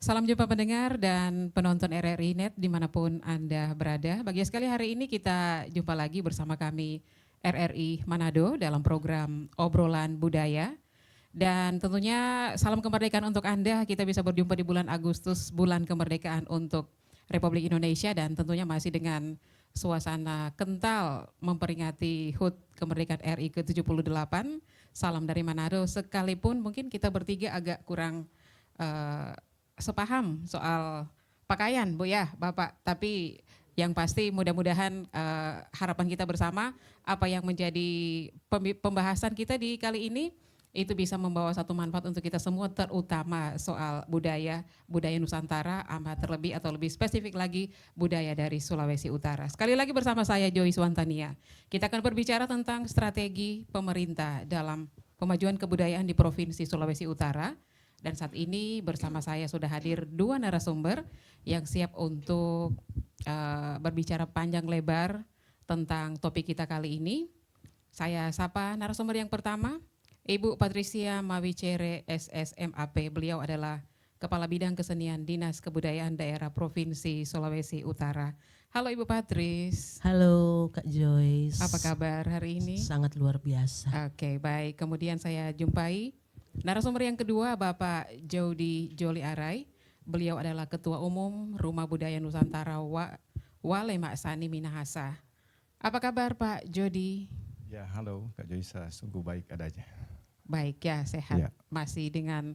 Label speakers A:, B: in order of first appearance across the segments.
A: Salam jumpa pendengar dan penonton RRI Net dimanapun Anda berada. Bahagia sekali hari ini kita jumpa lagi bersama kami RRI Manado dalam program Obrolan Budaya. Dan tentunya salam kemerdekaan untuk Anda, kita bisa berjumpa di bulan Agustus, bulan kemerdekaan untuk Republik Indonesia dan tentunya masih dengan suasana kental memperingati HUT kemerdekaan RI ke-78. Salam dari Manado, sekalipun mungkin kita bertiga agak kurang eh, sepaham soal pakaian, Bu ya, Bapak. Tapi yang pasti mudah-mudahan harapan kita bersama apa yang menjadi pembahasan kita di kali ini itu bisa membawa satu manfaat untuk kita semua, terutama soal budaya Nusantara, amat terlebih atau lebih spesifik lagi budaya dari Sulawesi Utara. Sekali lagi bersama saya Joyce Wantania. Kita akan berbicara tentang strategi pemerintah dalam pemajuan kebudayaan di Provinsi Sulawesi Utara. Dan saat ini bersama saya sudah hadir dua narasumber yang siap untuk berbicara panjang lebar tentang topik kita kali ini. Saya sapa narasumber yang pertama, Ibu Patricia Mawicere SSMAP. Beliau adalah Kepala Bidang Kesenian Dinas Kebudayaan Daerah Provinsi Sulawesi Utara. Halo Ibu Patris.
B: Halo Kak Joyce.
A: Apa kabar hari ini?
B: Sangat luar biasa.
A: Oke, baik. Kemudian saya jumpai narasumber yang kedua, Bapak Jody Joli Arai. Beliau adalah Ketua Umum Rumah Budaya Nusantara Wale Maksani Minahasa. Apa kabar Pak Jody?
C: Ya, halo Kak Joyce, sungguh baik adanya.
A: Baik ya, sehat.
C: Ya.
A: Masih dengan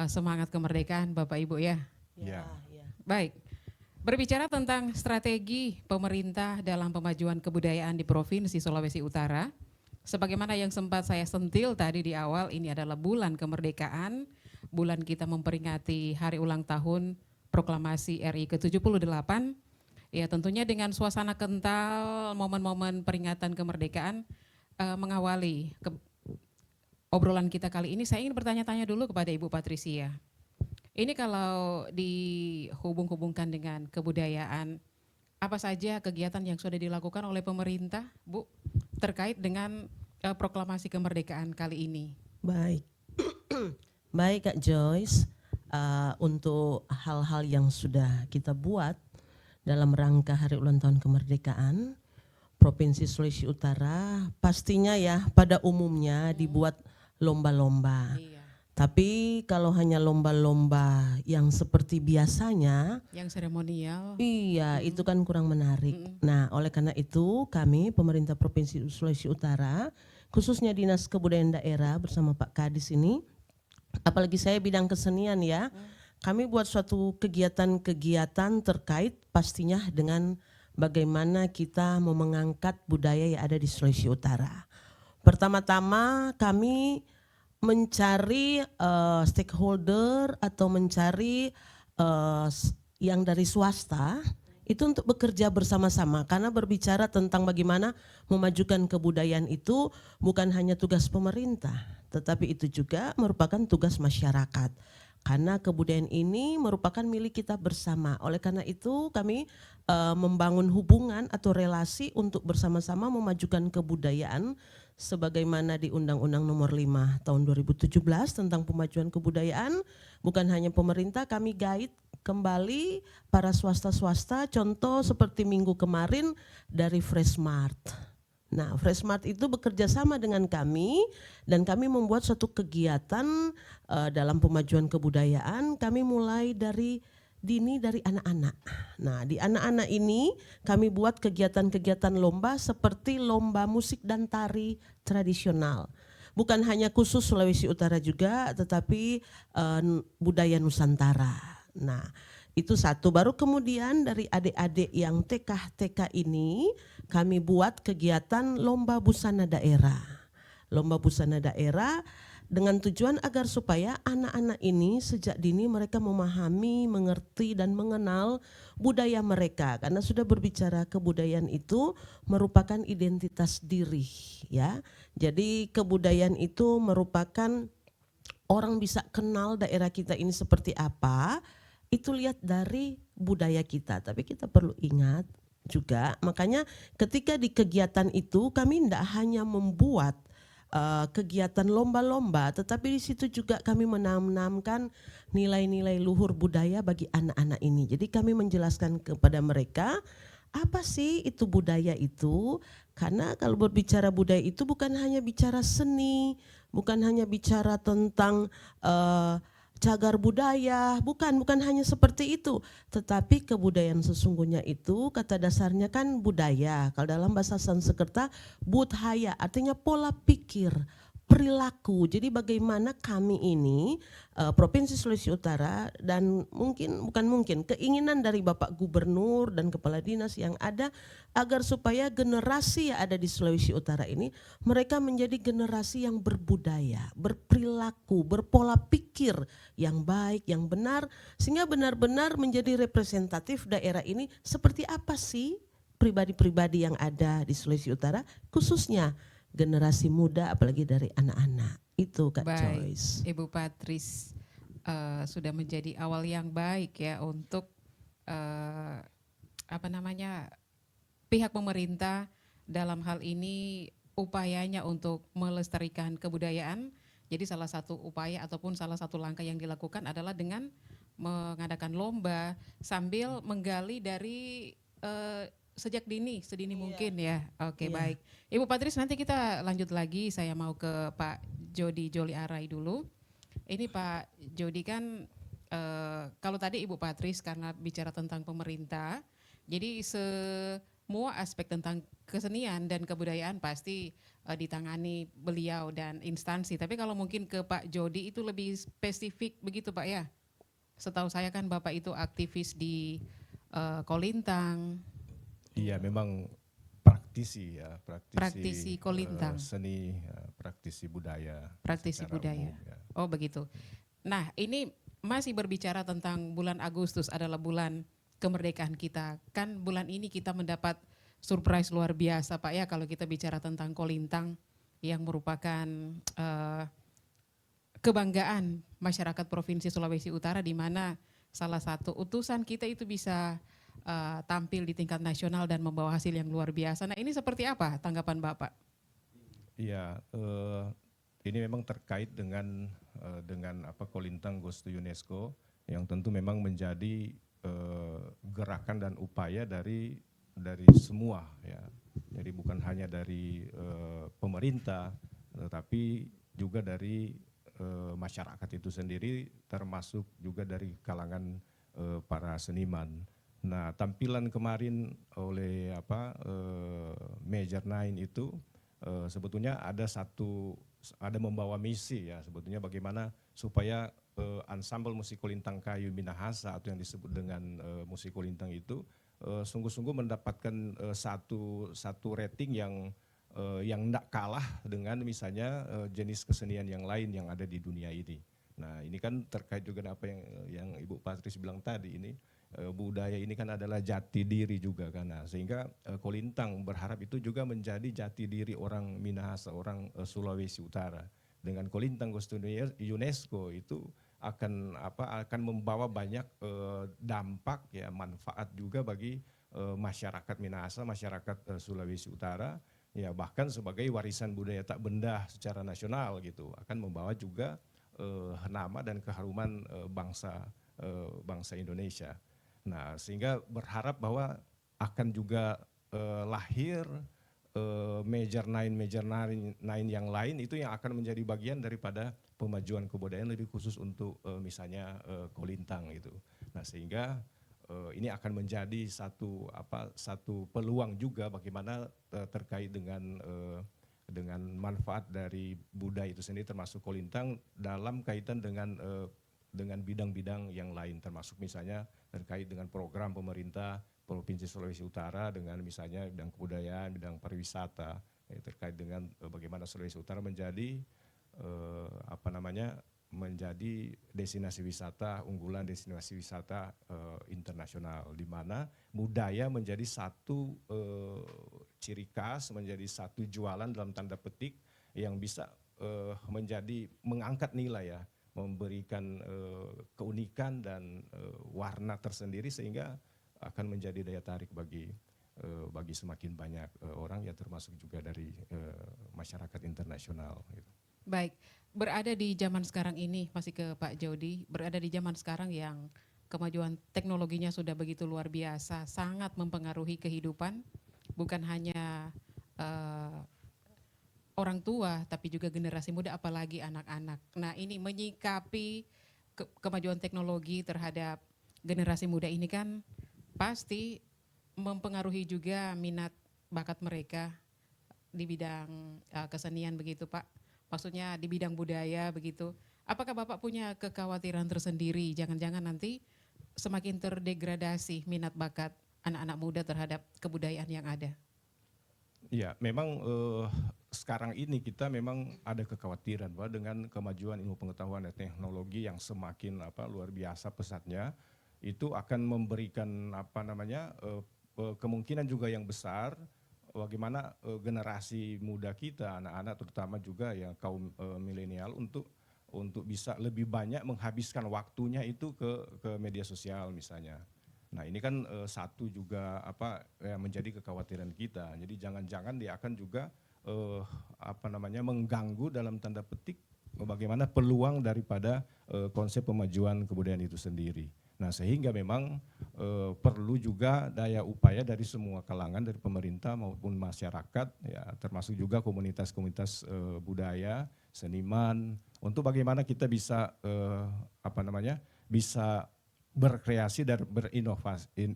A: semangat kemerdekaan Bapak Ibu ya.
C: Ya.
A: Baik. Berbicara tentang strategi pemerintah dalam pemajuan kebudayaan di Provinsi Sulawesi Utara, sebagaimana yang sempat saya sentil tadi di awal, ini adalah bulan kemerdekaan, bulan kita memperingati hari ulang tahun proklamasi RI ke-78. Ya, tentunya dengan suasana kental, momen-momen peringatan kemerdekaan mengawali obrolan kita kali ini. Saya ingin bertanya-tanya dulu kepada Ibu Patricia. Ini kalau dihubung-hubungkan dengan kebudayaan, apa saja kegiatan yang sudah dilakukan oleh pemerintah, Bu, terkait dengan proklamasi kemerdekaan kali ini?
B: Baik. Baik Kak Joyce, untuk hal-hal yang sudah kita buat dalam rangka hari ulang tahun kemerdekaan Provinsi Sulawesi Utara, pastinya ya pada umumnya dibuat lomba-lomba.
A: Iya.
B: Tapi kalau hanya lomba-lomba yang seperti biasanya,
A: Yang seremonial.
B: iya, itu kan kurang menarik. Nah, oleh karena itu kami pemerintah Provinsi Sulawesi Utara, khususnya Dinas Kebudayaan Daerah bersama Pak Kadis ini, apalagi saya bidang kesenian ya, kami buat suatu kegiatan-kegiatan terkait pastinya dengan bagaimana kita mau mengangkat budaya yang ada di Sulawesi Utara. Pertama-tama kami mencari stakeholder atau mencari yang dari swasta itu untuk bekerja bersama-sama, karena berbicara tentang bagaimana memajukan kebudayaan itu bukan hanya tugas pemerintah, tetapi itu juga merupakan tugas masyarakat. Karena kebudayaan ini merupakan milik kita bersama. Oleh karena itu kami membangun hubungan atau relasi untuk bersama-sama memajukan kebudayaan sebagaimana di Undang-Undang Nomor 5 Tahun 2017 tentang pemajuan kebudayaan. Bukan hanya pemerintah, kami guide kembali para swasta-swasta, contoh seperti minggu kemarin dari Freshmart. Nah, Freshmart itu bekerja sama dengan kami dan kami membuat suatu kegiatan dalam pemajuan kebudayaan. Kami mulai dari dini dari anak-anak. Nah, di anak-anak ini kami buat kegiatan-kegiatan lomba seperti lomba musik dan tari tradisional. Bukan hanya khusus Sulawesi Utara juga, tetapi budaya Nusantara. Nah, itu satu. Baru kemudian dari adik-adik yang TK ini kami buat kegiatan lomba busana daerah. Lomba busana daerah dengan tujuan agar supaya anak-anak ini sejak dini mereka memahami, mengerti dan mengenal budaya mereka, karena sudah berbicara kebudayaan itu merupakan identitas diri ya. Jadi kebudayaan itu merupakan orang bisa kenal daerah kita ini seperti apa, itu lihat dari budaya kita. Tapi kita perlu ingat juga, makanya ketika di kegiatan itu kami tidak hanya membuat kegiatan lomba-lomba, tetapi di situ juga kami menanamkan nilai-nilai luhur budaya bagi anak-anak ini. Jadi kami menjelaskan kepada mereka apa sih itu budaya itu, karena kalau berbicara budaya itu bukan hanya bicara seni, bukan hanya bicara tentang cagar budaya, bukan hanya seperti itu, tetapi kebudayaan sesungguhnya itu kata dasarnya kan budaya. Kalau dalam bahasa Sanskerta budhaya artinya pola pikir, perilaku. Jadi bagaimana kami ini Provinsi Sulawesi Utara dan keinginan dari Bapak Gubernur dan Kepala Dinas yang ada agar supaya generasi yang ada di Sulawesi Utara ini mereka menjadi generasi yang berbudaya, berperilaku, berpola pikir yang baik, yang benar, sehingga benar-benar menjadi representatif daerah ini seperti apa sih pribadi-pribadi yang ada di Sulawesi Utara, khususnya generasi muda apalagi dari anak-anak. Itu Kak
A: Baik,
B: Joyce.
A: Ibu Patris sudah menjadi awal yang baik ya untuk pihak pemerintah dalam hal ini upayanya untuk melestarikan kebudayaan. Jadi salah satu upaya ataupun salah satu langkah yang dilakukan adalah dengan mengadakan lomba sambil menggali dari sejak sedini mungkin ya. Oke,
B: Iya.
A: baik. Ibu Patris, nanti kita lanjut lagi. Saya mau ke Pak Jody Joli Arai dulu. Ini Pak Jody kan kalau tadi Ibu Patris karena bicara tentang pemerintah, jadi semua aspek tentang kesenian dan kebudayaan pasti ditangani beliau dan instansi. Tapi kalau mungkin ke Pak Jody itu lebih spesifik begitu Pak ya. Setahu saya kan Bapak itu aktivis di Kolintang.
C: Iya, memang praktisi ya,
A: Praktisi Kolintang.
C: seni, praktisi budaya.
A: Praktisi
C: secara
A: budaya.
C: umum, ya.
A: Oh begitu. Nah ini masih berbicara tentang bulan Agustus adalah bulan kemerdekaan kita. Kan bulan ini kita mendapat surprise luar biasa Pak ya kalau kita bicara tentang Kolintang yang merupakan kebanggaan masyarakat Provinsi Sulawesi Utara di mana salah satu utusan kita itu bisa tampil di tingkat nasional dan membawa hasil yang luar biasa. Nah ini seperti apa tanggapan Bapak?
C: Iya, ini memang terkait dengan Kolintang Goes to UNESCO yang tentu memang menjadi gerakan dan upaya dari semua ya. Jadi bukan hanya dari pemerintah, tetapi juga dari masyarakat itu sendiri, termasuk juga dari kalangan para seniman. Nah, tampilan kemarin oleh Major Nine itu sebetulnya ada membawa misi ya, sebetulnya bagaimana supaya ansambel musik Kolintang Kayu Minahasa atau yang disebut dengan musik Kolintang itu sungguh-sungguh mendapatkan satu rating yang tidak kalah dengan misalnya jenis kesenian yang lain yang ada di dunia ini. Nah, ini kan terkait juga dengan apa yang Ibu Patris bilang tadi ini. Budaya ini kan adalah jati diri juga kan, nah, sehingga Kolintang berharap itu juga menjadi jati diri orang Minahasa, orang Sulawesi Utara. Dengan Kolintang Goes to UNESCO itu akan membawa banyak dampak ya, manfaat juga bagi masyarakat Minahasa, masyarakat Sulawesi Utara, ya bahkan sebagai warisan budaya tak benda secara nasional gitu, akan membawa juga nama dan keharuman bangsa Indonesia. Nah, sehingga berharap bahwa akan juga lahir Major Nine yang lain itu yang akan menjadi bagian daripada pemajuan kebudayaan lebih khusus untuk misalnya Kolintang itu. Nah, sehingga ini akan menjadi satu peluang juga bagaimana terkait dengan manfaat dari budaya itu sendiri termasuk Kolintang dalam kaitan dengan bidang-bidang yang lain, termasuk misalnya terkait dengan program pemerintah Provinsi Sulawesi Utara dengan misalnya bidang kebudayaan, bidang pariwisata, terkait dengan bagaimana Sulawesi Utara menjadi menjadi destinasi wisata unggulan, destinasi wisata internasional, di mana budaya menjadi satu ciri khas, menjadi satu jualan dalam tanda petik yang bisa menjadi mengangkat nilai ya, memberikan keunikan dan warna tersendiri sehingga akan menjadi daya tarik bagi bagi semakin banyak orang ya termasuk juga dari masyarakat internasional. Gitu.
A: Baik, berada di zaman sekarang ini, masih ke Pak Jody, berada di zaman sekarang yang kemajuan teknologinya sudah begitu luar biasa, sangat mempengaruhi kehidupan, bukan hanya orang tua, tapi juga generasi muda, apalagi anak-anak. Nah, ini menyikapi kemajuan teknologi terhadap generasi muda ini kan pasti mempengaruhi juga minat bakat mereka di bidang kesenian begitu Pak. Maksudnya di bidang budaya begitu. Apakah Bapak punya kekhawatiran tersendiri jangan-jangan nanti semakin terdegradasi minat bakat anak-anak muda terhadap kebudayaan yang ada?
C: Ya, memang sekarang ini kita memang ada kekhawatiran bahwa dengan kemajuan ilmu pengetahuan dan teknologi yang semakin luar biasa pesatnya, itu akan memberikan kemungkinan juga yang besar bagaimana generasi muda kita, anak-anak terutama juga ya kaum milenial untuk bisa lebih banyak menghabiskan waktunya itu ke media sosial misalnya. Nah ini kan satu juga menjadi kekhawatiran kita. Jadi jangan-jangan dia akan juga mengganggu dalam tanda petik bagaimana peluang daripada konsep pemajuan kebudayaan itu sendiri. Nah sehingga memang perlu juga daya upaya dari semua kalangan, dari pemerintah maupun masyarakat, ya termasuk juga komunitas-komunitas budaya, seniman, untuk bagaimana kita bisa bisa berkreasi dan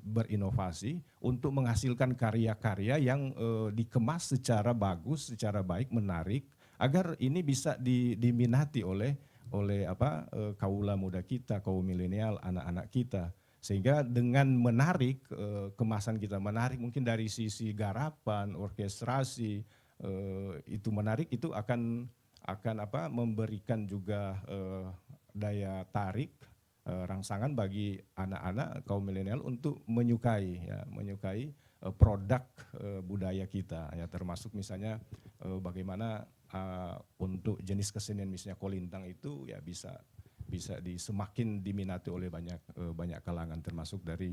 C: berinovasi untuk menghasilkan karya-karya yang dikemas secara bagus, secara baik, menarik, agar ini bisa diminati oleh kaula muda kita, kaum milenial, anak-anak kita. Sehingga dengan menarik, kemasan kita menarik mungkin dari sisi garapan, orkestrasi, itu menarik, itu akan memberikan juga daya tarik, rangsangan bagi anak-anak kaum milenial untuk menyukai produk budaya kita, ya termasuk misalnya bagaimana untuk jenis kesenian misalnya kolintang itu ya bisa semakin diminati oleh banyak kalangan, termasuk dari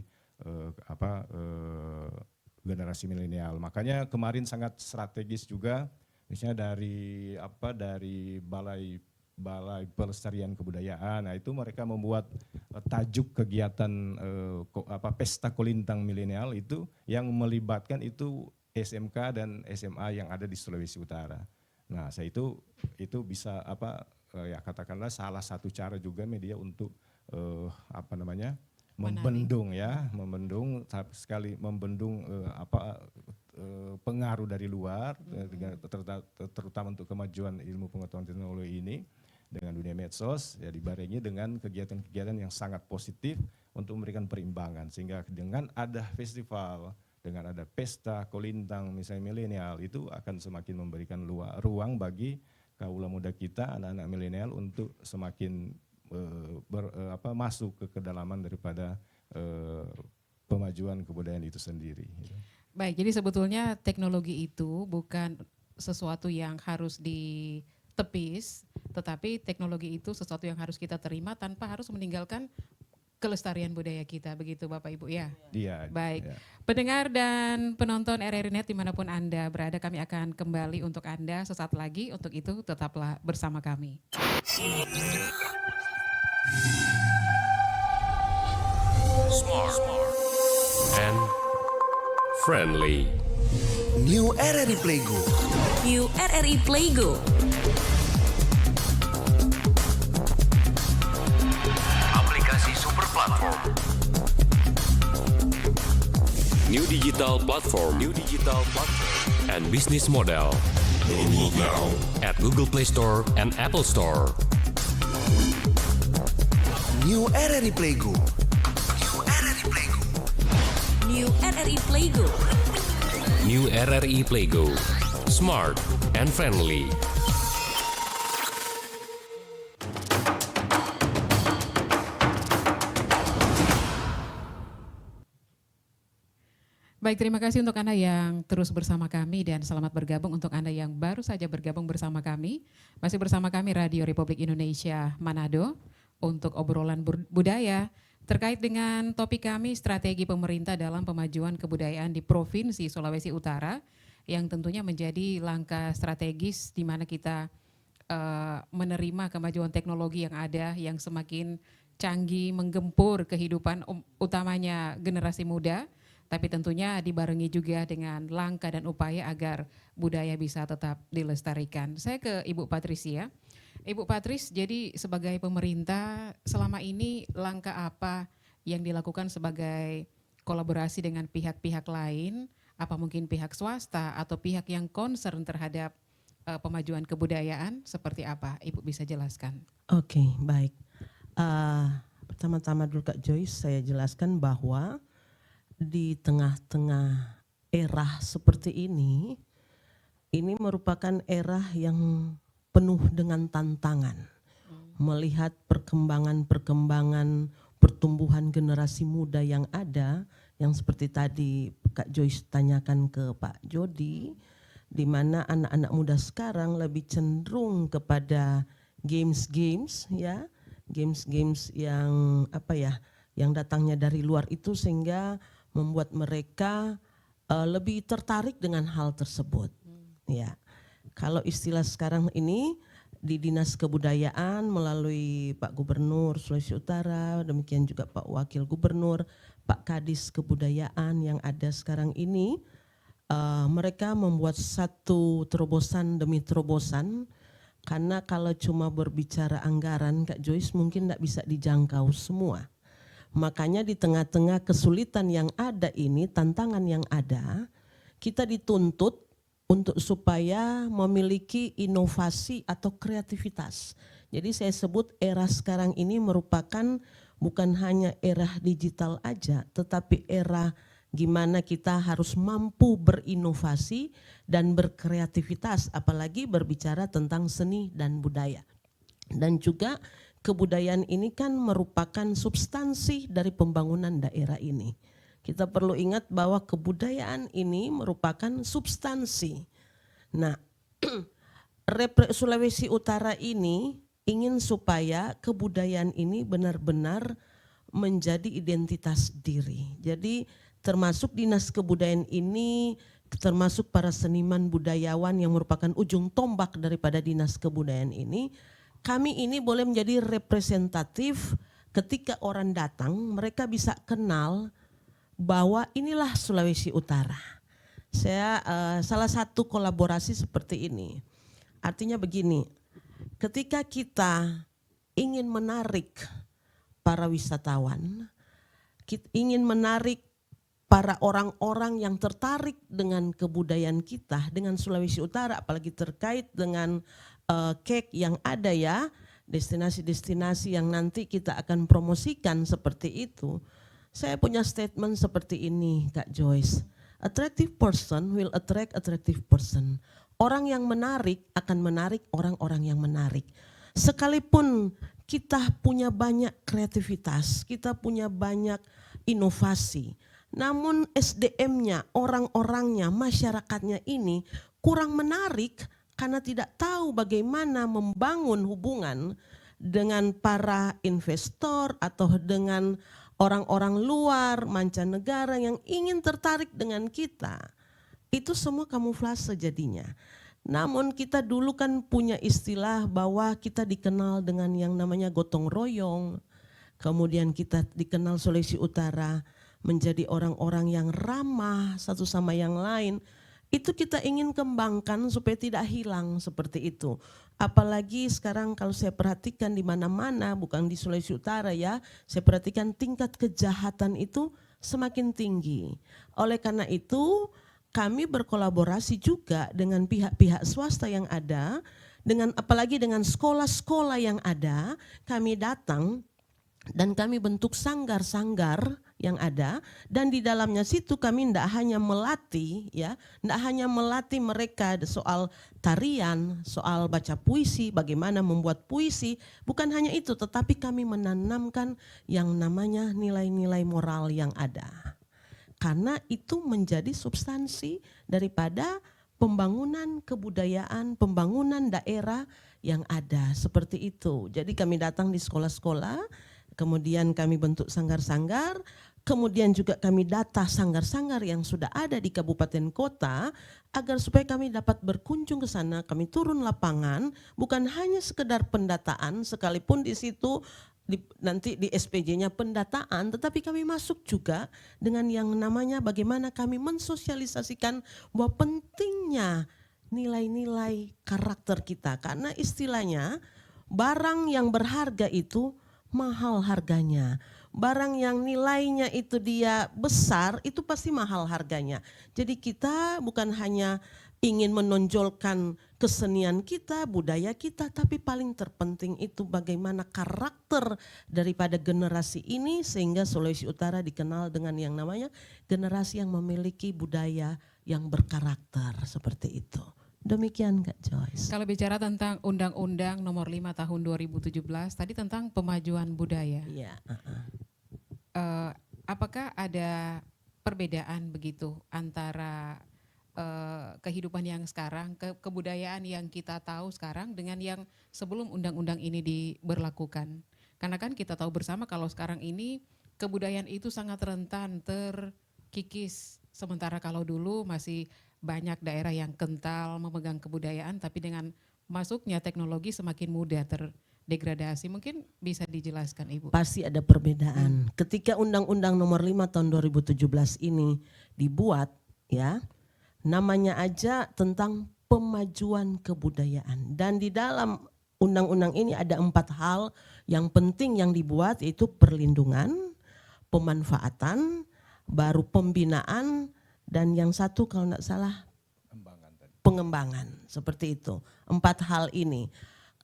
C: generasi milenial. Makanya kemarin sangat strategis juga misalnya dari Balai Pelestarian Kebudayaan. Nah itu mereka membuat tajuk kegiatan pesta kolintang milenial itu yang melibatkan itu SMK dan SMA yang ada di Sulawesi Utara. Nah, saya itu bisa katakanlah salah satu cara juga media untuk membendung pengaruh dari luar, terutama untuk kemajuan ilmu pengetahuan teknologi ini dengan dunia medsos, ya dibarengi dengan kegiatan-kegiatan yang sangat positif untuk memberikan perimbangan, sehingga dengan ada festival, dengan ada pesta kolintang misalnya milenial, itu akan semakin memberikan ruang bagi kaula muda kita, anak-anak milenial untuk semakin masuk ke kedalaman daripada pemajuan kebudayaan itu sendiri.
A: Baik, jadi sebetulnya teknologi itu bukan sesuatu yang harus ditepis, tetapi teknologi itu sesuatu yang harus kita terima tanpa harus meninggalkan kelestarian budaya kita, begitu Bapak Ibu ya?
C: Iya.
A: Baik,
C: Ya.
A: pendengar dan penonton RRI Net dimanapun Anda berada, kami akan kembali untuk Anda sesaat lagi, untuk itu tetaplah bersama kami.
D: Smart and friendly.
E: New RRI Playgo.
F: New RRI Playgo.
D: Aplikasi super platform. New digital platform. And business model.
E: Download now.
D: At Google Play Store and Apple Store.
E: New RRI Playgo.
F: New RRI Playgo.
D: New RRI Playgo. Smart and friendly.
A: Baik, terima kasih untuk Anda yang terus bersama kami dan selamat bergabung untuk Anda yang baru saja bergabung bersama kami. Masih bersama kami Radio Republik Indonesia Manado untuk obrolan budaya Terkait dengan topik kami, strategi pemerintah dalam pemajuan kebudayaan di Provinsi Sulawesi Utara, yang tentunya menjadi langkah strategis di mana kita menerima kemajuan teknologi yang ada, yang semakin canggih, menggempur kehidupan utamanya generasi muda, tapi tentunya dibarengi juga dengan langkah dan upaya agar budaya bisa tetap dilestarikan. Saya ke Ibu Patricia. Ibu Patris, jadi sebagai pemerintah selama ini langkah apa yang dilakukan sebagai kolaborasi dengan pihak-pihak lain, apa mungkin pihak swasta atau pihak yang concern terhadap pemajuan kebudayaan, seperti apa? Ibu bisa jelaskan.
B: Oke, baik. Pertama-tama dulu Kak Joyce, saya jelaskan bahwa di tengah-tengah era seperti ini merupakan era yang penuh dengan tantangan. Melihat perkembangan pertumbuhan generasi muda yang ada, yang seperti tadi Kak Joyce tanyakan ke Pak Jody, di mana anak-anak muda sekarang lebih cenderung kepada games-games ya, games-games yang yang datangnya dari luar itu, sehingga membuat mereka lebih tertarik dengan hal tersebut. Ya. Kalau istilah sekarang ini di Dinas Kebudayaan melalui Pak Gubernur Sulawesi Utara, demikian juga Pak Wakil Gubernur, Pak Kadis Kebudayaan yang ada sekarang ini, mereka membuat satu terobosan demi terobosan, karena kalau cuma berbicara anggaran Kak Joyce mungkin tidak bisa dijangkau semua. Makanya di tengah-tengah kesulitan yang ada ini, tantangan yang ada, kita dituntut untuk supaya memiliki inovasi atau kreativitas. Jadi saya sebut era sekarang ini merupakan bukan hanya era digital aja, tetapi era gimana kita harus mampu berinovasi dan berkreativitas, apalagi berbicara tentang seni dan budaya. Dan juga kebudayaan ini kan merupakan substansi dari pembangunan daerah ini. Kita perlu ingat bahwa kebudayaan ini merupakan substansi. Nah, Sulawesi Utara ini ingin supaya kebudayaan ini benar-benar menjadi identitas diri. Jadi termasuk Dinas Kebudayaan ini, termasuk para seniman budayawan yang merupakan ujung tombak daripada Dinas Kebudayaan ini, kami ini boleh menjadi representatif ketika orang datang, mereka bisa kenal bahwa inilah Sulawesi Utara. Saya salah satu kolaborasi seperti ini. Artinya begini, ketika kita ingin menarik para wisatawan, kita ingin menarik para orang-orang yang tertarik dengan kebudayaan kita, dengan Sulawesi Utara, apalagi terkait dengan KEK yang ada ya, destinasi-destinasi yang nanti kita akan promosikan seperti itu. Saya punya statement seperti ini Kak Joyce, attractive person will attract attractive person. Orang yang menarik akan menarik orang-orang yang menarik. Sekalipun kita punya banyak kreativitas, kita punya banyak inovasi, namun SDM-nya, orang-orangnya, masyarakatnya ini kurang menarik karena tidak tahu bagaimana membangun hubungan dengan para investor atau dengan orang-orang luar, mancanegara yang ingin tertarik dengan kita. Itu semua kamuflase jadinya. Namun kita dulu kan punya istilah bahwa kita dikenal dengan yang namanya gotong royong. Kemudian kita dikenal Sulawesi Utara menjadi orang-orang yang ramah satu sama yang lain. Itu kita ingin kembangkan supaya tidak hilang seperti itu. Apalagi sekarang kalau saya perhatikan di mana-mana, bukan di Sulawesi Utara ya, saya perhatikan tingkat kejahatan itu semakin tinggi. Oleh karena itu kami berkolaborasi juga dengan pihak-pihak swasta yang ada, dengan apalagi dengan sekolah-sekolah yang ada, kami datang dan kami bentuk sanggar-sanggar yang ada, dan di dalamnya situ kami tidak hanya melatih ya, tidak hanya melatih mereka soal tarian, soal baca puisi, bagaimana membuat puisi, bukan hanya itu, tetapi kami menanamkan yang namanya nilai-nilai moral yang ada. Karena itu menjadi substansi daripada pembangunan kebudayaan, pembangunan daerah yang ada seperti itu. Jadi kami datang di sekolah-sekolah kemudian kami bentuk sanggar-sanggar, kemudian juga kami data sanggar-sanggar yang sudah ada di kabupaten kota agar supaya kami dapat berkunjung ke sana, kami turun lapangan, bukan hanya sekedar pendataan sekalipun di situ nanti di SPJ-nya pendataan, tetapi kami masuk juga dengan yang namanya bagaimana kami mensosialisasikan bahwa pentingnya nilai-nilai karakter kita, karena istilahnya barang yang berharga itu mahal harganya. Barang yang nilainya itu dia besar itu pasti mahal harganya. Jadi kita bukan hanya ingin menonjolkan kesenian kita, budaya kita, tapi paling terpenting itu bagaimana karakter daripada generasi ini sehingga Sulawesi Utara dikenal dengan yang namanya generasi yang memiliki budaya yang berkarakter seperti itu. Demikian Kak Joyce.
A: Kalau bicara tentang Undang-Undang Nomor 5 Tahun 2017 tadi tentang pemajuan budaya.
B: Iya.
A: Apakah ada perbedaan begitu antara kehidupan yang sekarang, kebudayaan yang kita tahu sekarang dengan yang sebelum undang-undang ini diberlakukan? Karena kan kita tahu bersama kalau sekarang ini kebudayaan itu sangat rentan terkikis. Sementara kalau dulu masih banyak daerah yang kental memegang kebudayaan, tapi dengan masuknya teknologi semakin mudah terdegradasi. Mungkin bisa dijelaskan Ibu.
B: Pasti ada perbedaan. Ketika Undang-Undang Nomor 5 Tahun 2017 ini dibuat, ya, namanya aja tentang pemajuan kebudayaan. Dan di dalam undang-undang ini ada 4 hal yang penting yang dibuat, yaitu perlindungan, pemanfaatan, baru pembinaan, dan yang satu kalau tidak salah pengembangan. Seperti itu. 4 hal ini.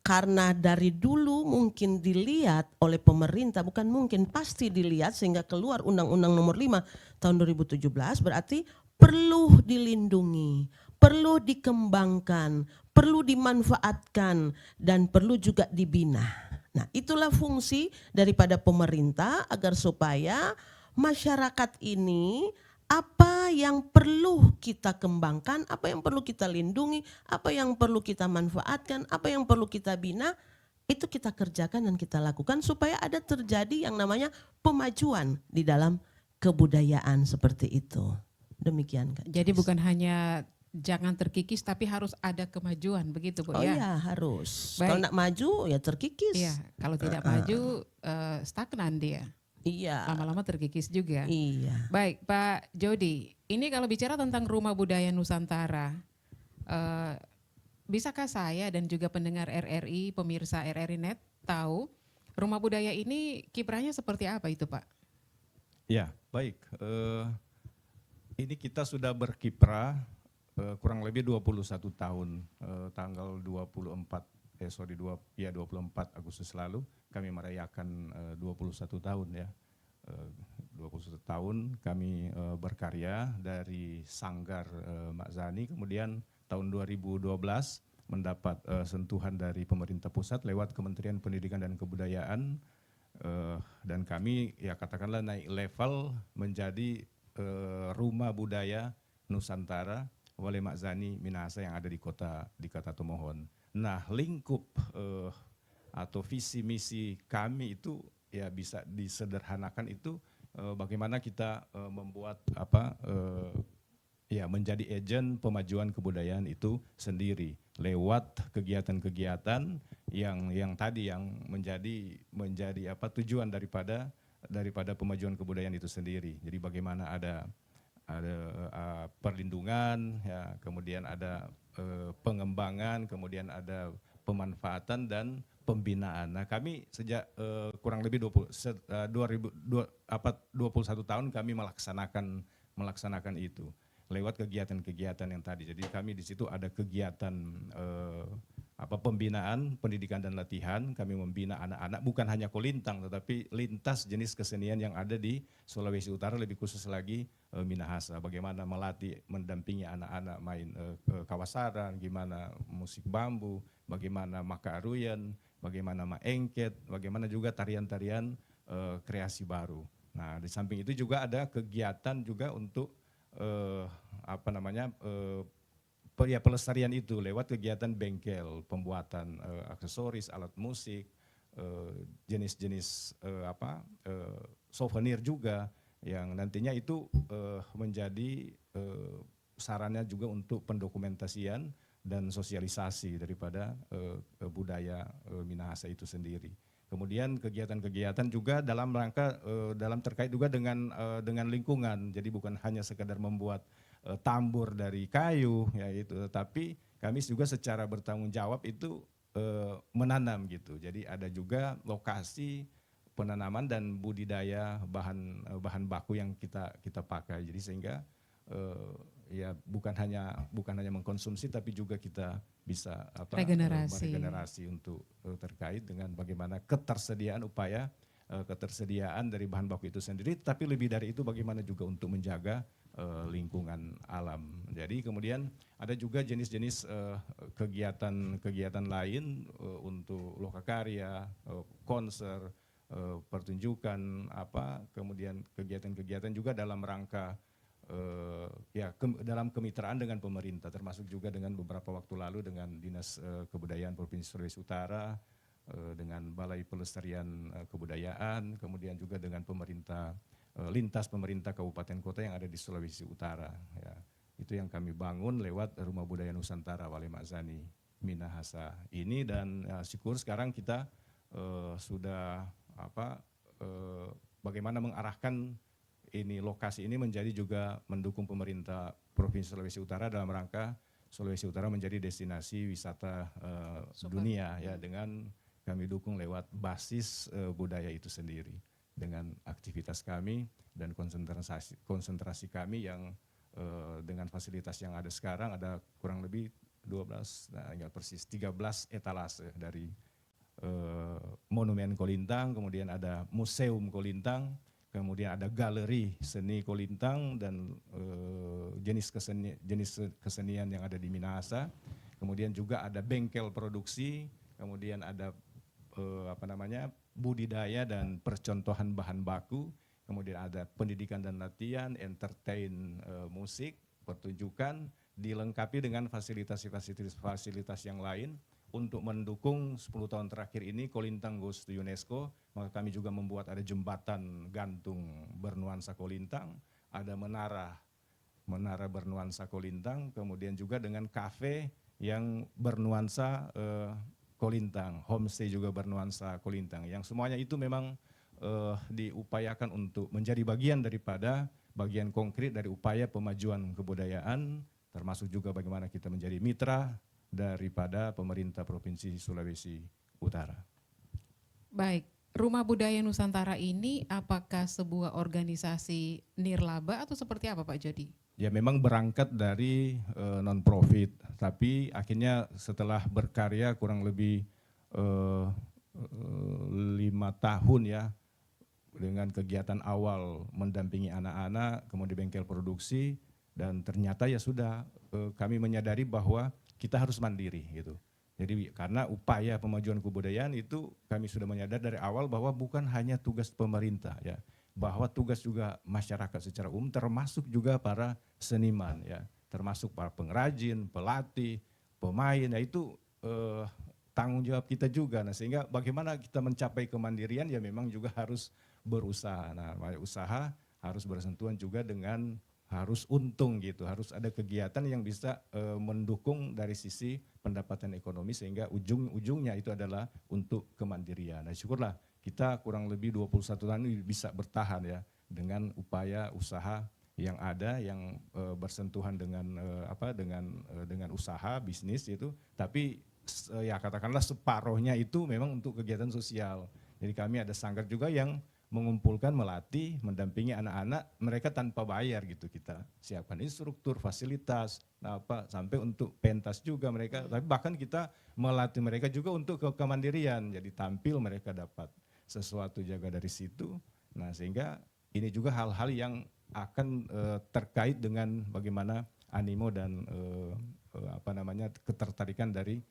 B: Karena dari dulu mungkin dilihat oleh pemerintah, bukan mungkin, pasti dilihat sehingga keluar Undang-Undang Nomor 5 Tahun 2017, berarti perlu dilindungi, perlu dikembangkan, perlu dimanfaatkan, dan perlu juga dibina. Nah, itulah fungsi daripada pemerintah agar supaya masyarakat ini apa yang perlu kita kembangkan, apa yang perlu kita lindungi, apa yang perlu kita manfaatkan, apa yang perlu kita bina, itu kita kerjakan dan kita lakukan supaya ada terjadi yang namanya pemajuan di dalam kebudayaan seperti itu. Demikian Kak.
A: Jadi bukan hanya jangan terkikis tapi harus ada kemajuan begitu Bu
B: Oh
A: ya?
B: iya harus.
A: Baik.
B: Kalau nak maju ya terkikis.
A: Iya, kalau tidak maju stagnan dia.
B: Iya.
A: Lama-lama terkikis juga.
B: Iya.
A: Baik, Pak Jody, ini kalau bicara tentang Rumah Budaya Nusantara, bisakah saya dan juga pendengar RRI, pemirsa RRI Net tahu Rumah Budaya ini kiprahnya seperti apa itu Pak?
C: Ya, baik. Ini kita sudah berkiprah kurang lebih 21 tahun. Tanggal 24 Agustus lalu kami merayakan 21 tahun ya. 21 tahun kami berkarya dari Sanggar Mak Zani, kemudian tahun 2012 mendapat sentuhan dari pemerintah pusat lewat Kementerian Pendidikan dan Kebudayaan, dan kami ya katakanlah naik level menjadi Rumah Budaya Nusantara oleh Mak Zani Minahasa yang ada di kota Tomohon. Nah, lingkup atau visi misi kami itu ya bisa disederhanakan itu bagaimana kita membuat menjadi agen pemajuan kebudayaan itu sendiri lewat kegiatan-kegiatan yang tadi yang menjadi tujuan daripada pemajuan kebudayaan itu sendiri. Jadi bagaimana ada perlindungan, ya, kemudian ada pengembangan, kemudian ada pemanfaatan dan pembinaan. Nah, kami sejak kurang lebih 21 tahun kami melaksanakan itu lewat kegiatan-kegiatan yang tadi. Jadi kami di situ ada kegiatan pembinaan, pendidikan dan latihan. Kami membina anak-anak bukan hanya kolintang tetapi lintas jenis kesenian yang ada di Sulawesi Utara, lebih khusus lagi Minahasa. Bagaimana melatih, mendampingi anak-anak main kawasaran, gimana musik bambu, bagaimana maka-aruyan, bagaimana maengket, bagaimana juga tarian-tarian kreasi baru. Nah, di samping itu juga ada kegiatan juga untuk pelestarian itu lewat kegiatan bengkel, pembuatan aksesoris, alat musik, jenis-jenis souvenir juga yang nantinya itu menjadi sarana juga untuk pendokumentasian dan sosialisasi daripada budaya Minahasa itu sendiri. Kemudian kegiatan-kegiatan juga dalam rangka dalam terkait juga dengan lingkungan. Jadi bukan hanya sekedar membuat tambur dari kayu ya itu, tapi kami juga secara bertanggung jawab itu menanam gitu. Jadi ada juga lokasi penanaman dan budidaya bahan baku yang kita pakai. Jadi sehingga ya bukan hanya mengkonsumsi tapi juga kita bisa meregenerasi untuk terkait dengan bagaimana ketersediaan dari bahan baku itu sendiri, tapi lebih dari itu bagaimana juga untuk menjaga lingkungan alam. Jadi kemudian ada juga jenis-jenis kegiatan lain untuk lokakarya, konser, pertunjukan kemudian kegiatan-kegiatan juga dalam rangka dalam kemitraan dengan pemerintah, termasuk juga dengan beberapa waktu lalu dengan Dinas Kebudayaan Provinsi Sulawesi Utara, dengan Balai Pelestarian Kebudayaan, kemudian juga dengan lintas pemerintah kabupaten kota yang ada di Sulawesi Utara. Ya, itu yang kami bangun lewat Rumah Budaya Nusantara Wale Makzani Minahasa ini, dan syukur sekarang kita sudah bagaimana mengarahkan lokasi ini menjadi juga mendukung pemerintah Provinsi Sulawesi Utara dalam rangka Sulawesi Utara menjadi destinasi wisata dunia ya, dengan kami dukung lewat basis budaya itu sendiri dengan aktivitas kami dan konsentrasi kami yang dengan fasilitas yang ada sekarang ada kurang lebih 13 etalase dari Monumen Kolintang, kemudian ada Museum Kolintang, kemudian ada galeri seni Kolintang dan jenis kesenian yang ada di Minahasa. Kemudian juga ada bengkel produksi, kemudian ada budidaya dan percontohan bahan baku, kemudian ada pendidikan dan latihan, entertain, musik, pertunjukan, dilengkapi dengan fasilitas yang lain. Untuk mendukung 10 tahun terakhir ini Kolintang goes to UNESCO, maka kami juga membuat ada jembatan gantung bernuansa Kolintang, ada menara bernuansa Kolintang, kemudian juga dengan kafe yang bernuansa Kolintang, homestay juga bernuansa Kolintang, yang semuanya itu memang diupayakan untuk menjadi bagian daripada bagian konkret dari upaya pemajuan kebudayaan, termasuk juga bagaimana kita menjadi mitra daripada pemerintah Provinsi Sulawesi Utara.
A: Baik, Rumah Budaya Nusantara ini apakah sebuah organisasi nirlaba atau seperti apa Pak Jody?
C: Ya memang berangkat dari non-profit, tapi akhirnya setelah berkarya kurang lebih 5 tahun ya, dengan kegiatan awal mendampingi anak-anak, kemudian bengkel produksi, dan ternyata ya sudah kami menyadari bahwa kita harus mandiri gitu. Jadi karena upaya pemajuan kebudayaan itu kami sudah menyadar dari awal bahwa bukan hanya tugas pemerintah ya, bahwa tugas juga masyarakat secara umum, termasuk juga para seniman ya, termasuk para pengrajin, pelatih, pemain, ya itu tanggung jawab kita juga. Nah sehingga bagaimana kita mencapai kemandirian ya memang juga harus berusaha. Nah usaha harus bersentuhan juga dengan harus untung gitu, harus ada kegiatan yang bisa mendukung dari sisi pendapatan ekonomi sehingga ujung-ujungnya itu adalah untuk kemandirian. Nah syukurlah kita kurang lebih 21 tahun ini bisa bertahan ya dengan upaya usaha yang ada yang bersentuhan dengan dengan usaha bisnis itu, tapi ya katakanlah separohnya itu memang untuk kegiatan sosial. Jadi kami ada sanggar juga yang mengumpulkan, melatih, mendampingi anak-anak mereka tanpa bayar gitu, kita siapkan instruktur, fasilitas, sampai untuk pentas juga mereka, tapi bahkan kita melatih mereka juga untuk kemandirian, jadi tampil mereka dapat sesuatu juga dari situ. Nah sehingga ini juga hal-hal yang akan terkait dengan bagaimana animo dan ketertarikan dari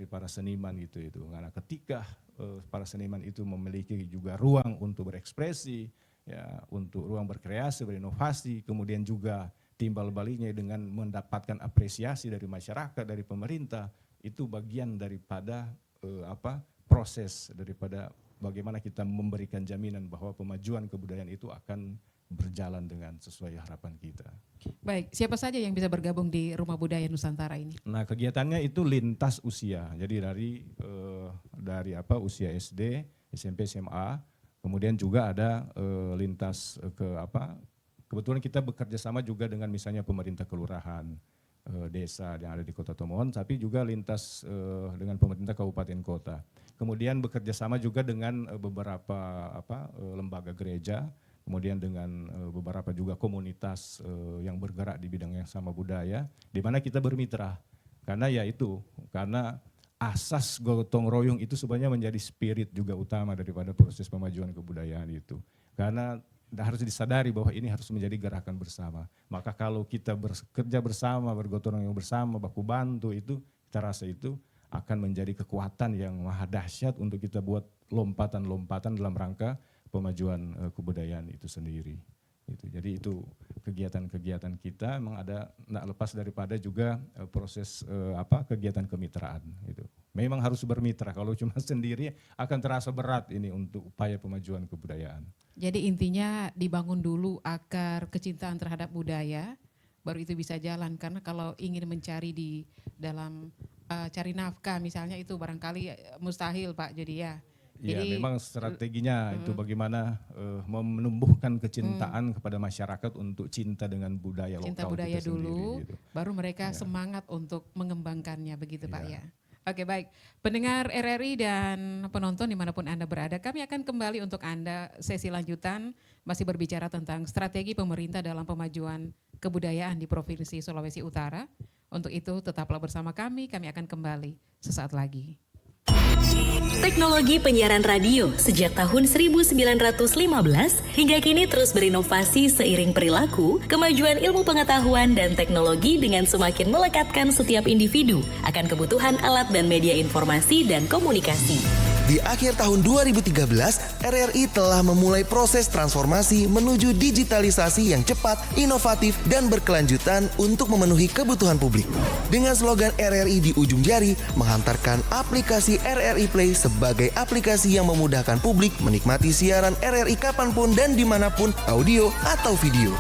C: para seniman gitu itu. Karena ketika para seniman itu memiliki juga ruang untuk berekspresi, ya, untuk ruang berkreasi, berinovasi, kemudian juga timbal baliknya dengan mendapatkan apresiasi dari masyarakat, dari pemerintah, itu bagian daripada proses daripada bagaimana kita memberikan jaminan bahwa pemajuan kebudayaan itu akan berjalan dengan sesuai harapan kita.
A: Baik, siapa saja yang bisa bergabung di Rumah Budaya Nusantara ini?
C: Nah, kegiatannya itu lintas usia. Jadi dari usia SD, SMP, SMA, kemudian juga ada lintas kebetulan kita bekerja sama juga dengan misalnya pemerintah kelurahan, desa yang ada di Kota Tomohon, tapi juga lintas dengan pemerintah kabupaten kota. Kemudian bekerja sama juga dengan beberapa lembaga gereja, kemudian dengan beberapa juga komunitas yang bergerak di bidang yang sama budaya, di mana kita bermitra. Karena asas gotong royong itu sebenarnya menjadi spirit juga utama daripada proses pemajuan kebudayaan itu. Karena harus disadari bahwa ini harus menjadi gerakan bersama. Maka kalau kita bekerja bersama, bergotong royong bersama, baku bantu itu, kita rasa itu akan menjadi kekuatan yang maha dahsyat untuk kita buat lompatan-lompatan dalam rangka pemajuan kebudayaan itu sendiri. Jadi itu kegiatan-kegiatan kita memang ada tidak lepas daripada juga proses kegiatan kemitraan itu. Memang harus bermitra, kalau cuma sendiri akan terasa berat ini untuk upaya pemajuan kebudayaan.
A: Jadi intinya dibangun dulu akar kecintaan terhadap budaya, baru itu bisa jalan. Karena kalau ingin mencari di dalam cari nafkah misalnya itu barangkali mustahil Pak Jody ya.
C: Jadi, memang strateginya itu bagaimana menumbuhkan kecintaan kepada masyarakat untuk cinta dengan budaya lokal.
A: Cinta budaya
C: kita
A: dulu,
C: sendiri, gitu.
A: baru mereka semangat untuk mengembangkannya begitu Pak
C: Ya.
A: ya. Oke baik, pendengar RRI dan penonton dimanapun Anda berada, kami akan kembali untuk Anda sesi lanjutan masih berbicara tentang strategi pemerintah dalam pemajuan kebudayaan di Provinsi Sulawesi Utara. Untuk itu tetaplah bersama kami akan kembali sesaat lagi.
F: Teknologi penyiaran radio sejak tahun 1915 hingga kini terus berinovasi seiring perilaku, kemajuan ilmu pengetahuan dan teknologi dengan semakin melekatkan setiap individu akan kebutuhan alat dan media informasi dan komunikasi.
E: Di akhir tahun 2013, RRI telah memulai proses transformasi menuju digitalisasi yang cepat, inovatif, dan berkelanjutan untuk memenuhi kebutuhan publik. Dengan slogan RRI di ujung jari, menghantarkan aplikasi RRI Play sebagai aplikasi yang memudahkan publik menikmati siaran RRI kapanpun dan dimanapun, audio atau video.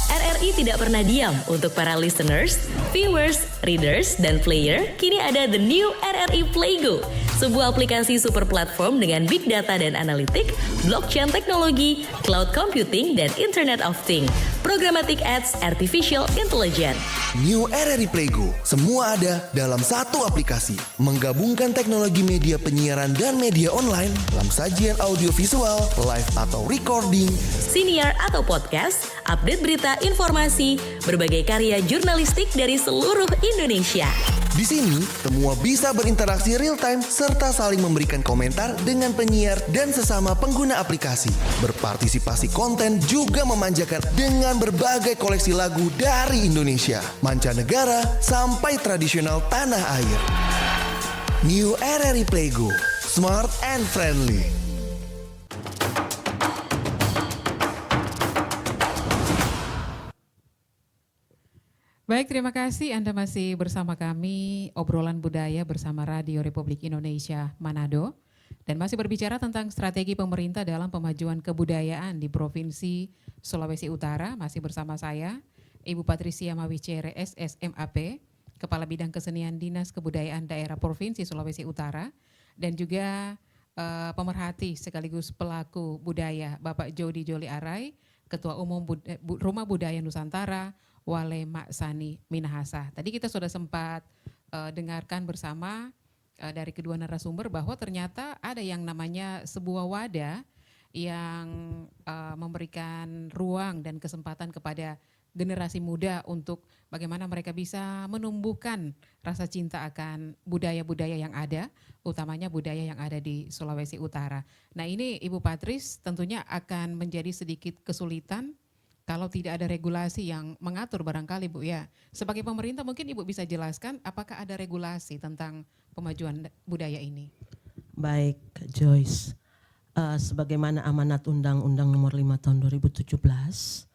F: RRI tidak pernah diam untuk para listeners, viewers, readers, dan player. Kini ada the new RRI Playgo, sebuah aplikasi super platform dengan big data dan analitik, blockchain teknologi, cloud computing, dan Internet of Things, programmatic ads, artificial intelligence.
E: New RRI Playgo, semua ada dalam satu aplikasi. Menggabungkan teknologi media penyiaran dan media online dalam sajian audiovisual, live atau recording,
F: Siniar atau podcast, update berita, informasi, berbagai karya jurnalistik dari seluruh Indonesia.
E: Di sini, semua bisa berinteraksi real time serta saling memberikan komentar dengan penyiar dan sesama pengguna aplikasi. Berpartisipasi konten juga memanjakan dengan berbagai koleksi lagu dari Indonesia, mancanegara, sampai tradisional tanah air. New RRI Playgo, smart and friendly.
A: Baik, terima kasih Anda masih bersama kami, obrolan budaya bersama Radio Republik Indonesia Manado. Dan masih berbicara tentang strategi pemerintah dalam pemajuan kebudayaan di Provinsi Sulawesi Utara. Masih bersama saya, Ibu Patricia Mawicere SSMAP, Kepala Bidang Kesenian Dinas Kebudayaan Daerah Provinsi Sulawesi Utara. Dan juga pemerhati sekaligus pelaku budaya Bapak Jody Joli Arai, Ketua Umum Rumah Budaya Nusantara, Wale Maksani Minahasa. Tadi kita sudah sempat dengarkan bersama dari kedua narasumber bahwa ternyata ada yang namanya sebuah wadah yang memberikan ruang dan kesempatan kepada generasi muda untuk bagaimana mereka bisa menumbuhkan rasa cinta akan budaya-budaya yang ada, utamanya budaya yang ada di Sulawesi Utara. Nah ini Ibu Patris tentunya akan menjadi sedikit kesulitan kalau tidak ada regulasi yang mengatur barangkali Bu ya. Sebagai pemerintah mungkin Ibu bisa jelaskan apakah ada regulasi tentang pemajuan budaya ini?
B: Baik Joyce, sebagaimana amanat Undang-Undang Nomor 5 Tahun 2017,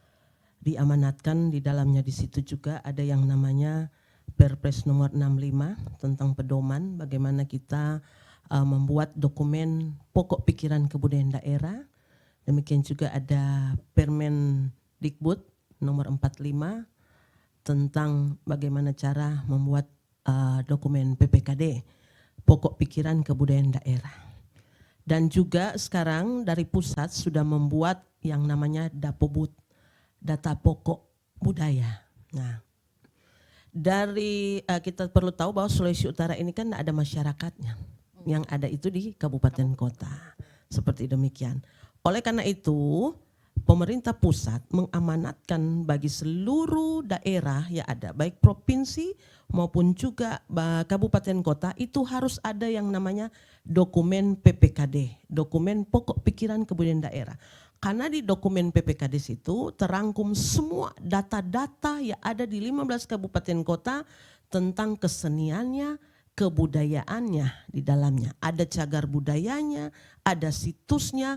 B: diamanatkan di dalamnya di situ juga ada yang namanya Perpres Nomor 65 tentang pedoman bagaimana kita membuat dokumen pokok pikiran kebudayaan daerah. Demikian juga ada Permendikbud nomor 45 tentang bagaimana cara membuat dokumen PPKD, pokok pikiran kebudayaan daerah. Dan juga sekarang dari pusat sudah membuat yang namanya Dapobud, data pokok budaya. Nah, dari kita perlu tahu bahwa Sulawesi Utara ini kan ada masyarakatnya, yang ada itu di kabupaten kota, seperti demikian. Oleh karena itu, pemerintah pusat mengamanatkan bagi seluruh daerah yang ada, baik provinsi maupun juga kabupaten kota, itu harus ada yang namanya dokumen PPKD, dokumen pokok pikiran kebudayaan daerah. Karena di dokumen PPKD situ terangkum semua data-data yang ada di 15 kabupaten kota tentang keseniannya, kebudayaannya di dalamnya. Ada cagar budayanya, ada situsnya,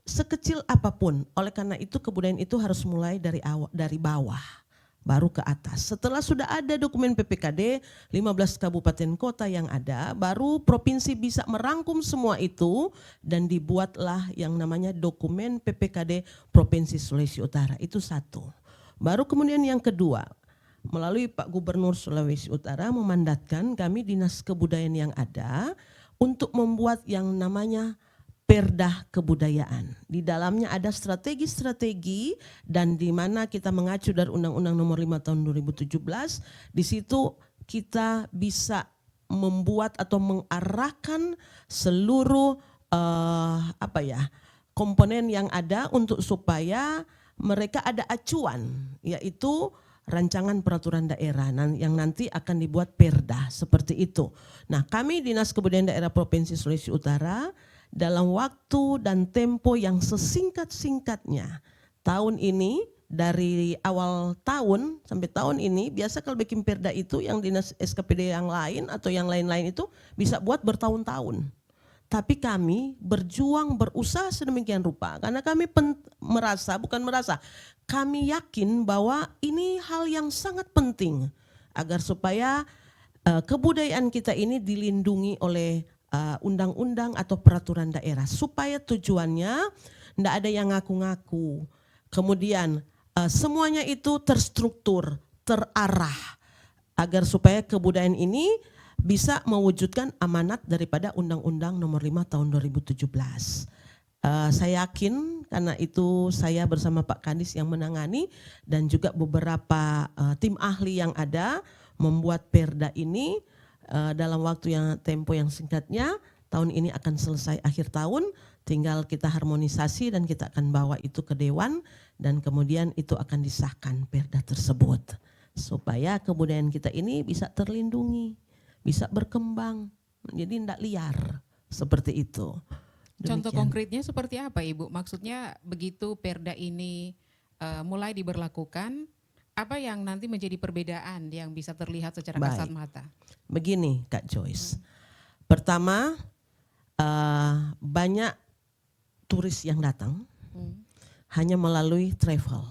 B: sekecil apapun. Oleh karena itu kebudayaan itu harus mulai dari bawah baru ke atas. Setelah sudah ada dokumen PPKD 15 kabupaten kota yang ada, baru provinsi bisa merangkum semua itu dan dibuatlah yang namanya dokumen PPKD Provinsi Sulawesi Utara. Itu satu. Baru kemudian yang kedua, melalui Pak Gubernur Sulawesi Utara memandatkan kami Dinas Kebudayaan yang ada untuk membuat yang namanya Perda Kebudayaan. Di dalamnya ada strategi-strategi dan di mana kita mengacu dari Undang-Undang Nomor 5 Tahun 2017. Di situ kita bisa membuat atau mengarahkan seluruh komponen yang ada untuk supaya mereka ada acuan, yaitu rancangan peraturan daerah yang nanti akan dibuat perda seperti itu. Nah, kami Dinas Kebudayaan Daerah Provinsi Sulawesi Utara dalam waktu dan tempo yang sesingkat-singkatnya tahun ini, dari awal tahun sampai tahun ini, biasa kalau bikin perda itu yang dinas SKPD yang lain atau yang lain-lain itu bisa buat bertahun-tahun. Tapi kami berjuang, berusaha sedemikian rupa karena kami kami yakin bahwa ini hal yang sangat penting agar supaya kebudayaan kita ini dilindungi oleh undang-undang atau peraturan daerah, supaya tujuannya tidak ada yang ngaku-ngaku. Kemudian semuanya itu terstruktur, terarah agar supaya kebudayaan ini bisa mewujudkan amanat daripada Undang-Undang Nomor 5 Tahun 2017. Saya yakin karena itu saya bersama Pak Kadis yang menangani dan juga beberapa tim ahli yang ada membuat perda ini. Dalam waktu yang tempo yang singkatnya, tahun ini akan selesai akhir tahun, tinggal kita harmonisasi dan kita akan bawa itu ke Dewan dan kemudian itu akan disahkan perda tersebut supaya kebudayaan kita ini bisa terlindungi, bisa berkembang, jadi tidak liar seperti itu. Demikian.
A: Contoh konkretnya seperti apa Ibu? Maksudnya begitu perda ini mulai diberlakukan, apa yang nanti menjadi perbedaan yang bisa terlihat secara kasat mata?
B: Begini Kak Joyce, pertama banyak turis yang datang hanya melalui travel.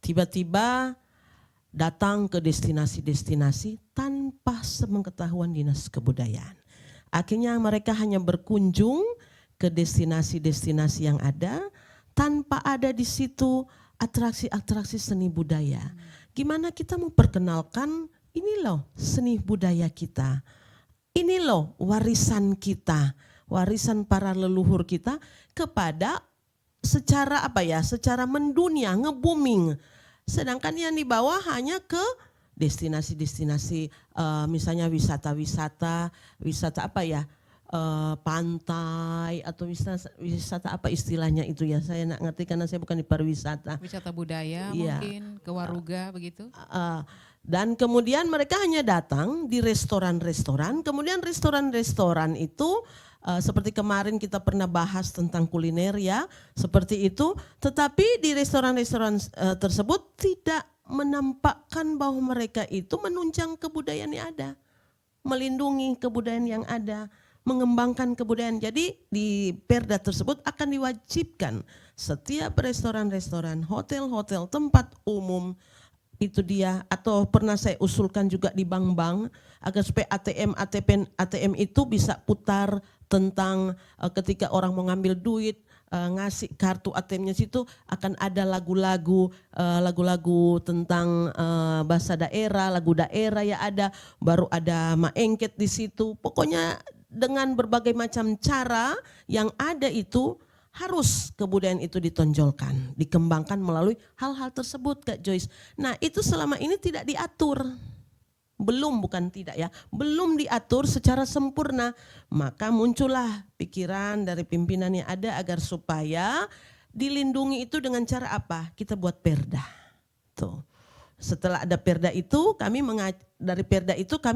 B: Tiba-tiba datang ke destinasi-destinasi tanpa sepengetahuan Dinas Kebudayaan. Akhirnya mereka hanya berkunjung ke destinasi-destinasi yang ada tanpa ada di situ atraksi-atraksi seni budaya. Gimana kita memperkenalkan ini loh seni budaya kita, ini loh warisan kita, warisan para leluhur kita kepada secara secara mendunia, nge-booming. Sedangkan yang dibawa hanya ke destinasi-destinasi misalnya wisata pantai atau wisata apa istilahnya itu ya, saya nak ngerti karena saya bukan di pariwisata.
A: Wisata budaya mungkin, ke Waruga begitu.
B: Dan kemudian mereka hanya datang di restoran-restoran, kemudian restoran-restoran itu seperti kemarin kita pernah bahas tentang kuliner ya, seperti itu. Tetapi di restoran-restoran tersebut tidak menampakkan bahwa mereka itu menunjang kebudayaan yang ada, melindungi kebudayaan yang ada, mengembangkan kebudayaan. Jadi di perda tersebut akan diwajibkan setiap restoran-restoran, hotel-hotel, tempat umum Itu dia, atau pernah saya usulkan juga di bank-bank agar supaya ATM itu bisa putar tentang ketika orang mau ngambil duit, ngasih kartu ATM-nya situ akan ada lagu-lagu tentang bahasa daerah, lagu daerah ya ada, baru ada maengket di situ. Pokoknya dengan berbagai macam cara yang ada itu harus kebudayaan itu ditonjolkan, dikembangkan melalui hal-hal tersebut, Kak Joyce. Nah, itu selama ini tidak diatur. Bukan tidak ya, belum diatur secara sempurna. Maka muncullah pikiran dari pimpinan yang ada agar supaya dilindungi itu dengan cara apa? Kita buat perda. Tuh. Setelah ada perda itu kami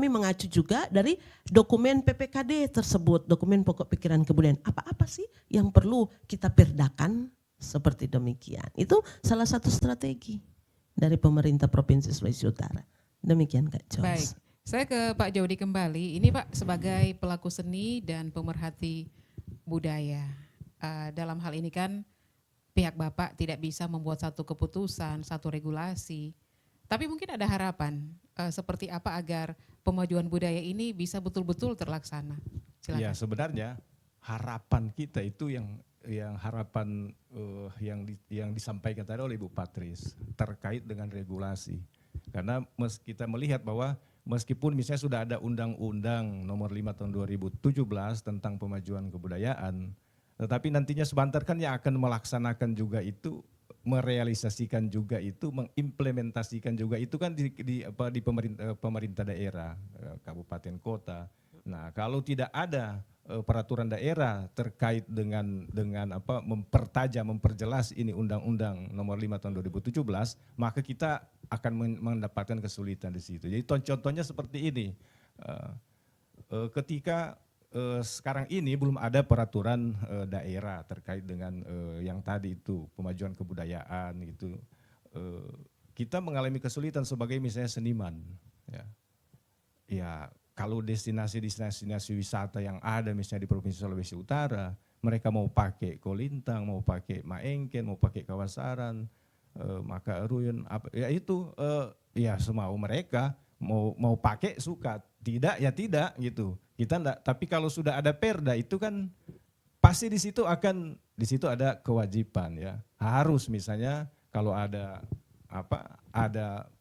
B: mengacu juga dari dokumen PPKD tersebut, dokumen pokok pikiran kebudayaan. Apa-apa sih yang perlu kita perdakan seperti demikian. Itu salah satu strategi dari pemerintah Provinsi Sulawesi Utara. Demikian Kak Jos.
A: Baik, saya ke Pak Jody kembali. Ini Pak sebagai pelaku seni dan pemerhati budaya. Dalam hal ini kan pihak Bapak tidak bisa membuat satu keputusan, satu regulasi. Tapi mungkin ada harapan seperti apa agar pemajuan budaya ini bisa betul-betul terlaksana. Silakan.
C: Ya, sebenarnya harapan kita itu yang harapan yang disampaikan tadi oleh Ibu Patris terkait dengan regulasi. Karena kita melihat bahwa meskipun misalnya sudah ada Undang-Undang Nomor 5 Tahun 2017 tentang pemajuan kebudayaan, tetapi nantinya sebentar kan yang akan melaksanakan juga itu, merealisasikan juga itu, mengimplementasikan juga itu kan di pemerintah daerah, kabupaten kota. Nah, kalau tidak ada peraturan daerah terkait dengan memperjelas ini Undang-Undang Nomor 5 Tahun 2017, maka kita akan mendapatkan kesulitan di situ. Jadi contohnya seperti ini, ketika sekarang ini belum ada peraturan daerah terkait dengan yang tadi itu pemajuan kebudayaan gitu. Kita mengalami kesulitan sebagai misalnya seniman. Ya kalau destinasi wisata yang ada misalnya di Provinsi Sulawesi Utara, mereka mau pakai kolintang, mau pakai maengken, mau pakai kawasaran, maka ruyun, ya semau mereka mau pakai suka, tidak ya tidak gitu. Kita enggak, tapi kalau sudah ada perda itu kan pasti di situ ada kewajiban ya. Harus misalnya kalau ada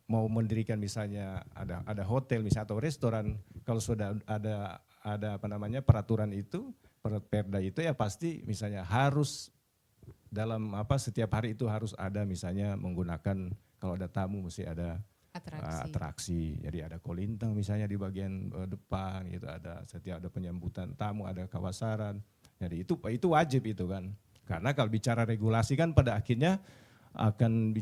C: mau mendirikan misalnya ada hotel misalnya atau restoran, kalau sudah ada peraturan itu, perda itu ya pasti misalnya harus dalam setiap hari itu harus ada misalnya menggunakan, kalau ada tamu mesti ada atraksi. Jadi ada kolintang misalnya di bagian depan gitu, setiap ada penyambutan tamu, ada kawasaran. Jadi itu wajib itu kan. Karena kalau bicara regulasi kan pada akhirnya akan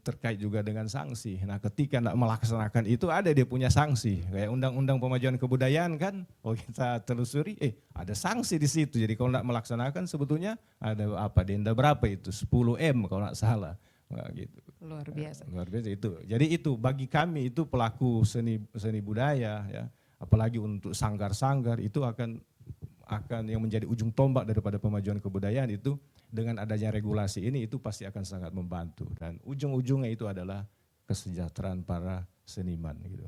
C: terkait juga dengan sanksi. Nah, ketika tidak melaksanakan itu ada dia punya sanksi. Kayak Undang-Undang Pemajuan Kebudayaan kan, kalau kita telusuri ada sanksi di situ. Jadi kalau tidak melaksanakan sebetulnya ada denda berapa itu? 10 M kalau tidak salah. Nah, gitu.
A: Luar biasa.
C: Luar biasa itu. Jadi itu bagi kami itu pelaku seni budaya ya, apalagi untuk sanggar-sanggar itu akan yang menjadi ujung tombak daripada pemajuan kebudayaan itu, dengan adanya regulasi ini itu pasti akan sangat membantu, dan ujung-ujungnya itu adalah kesejahteraan para seniman gitu.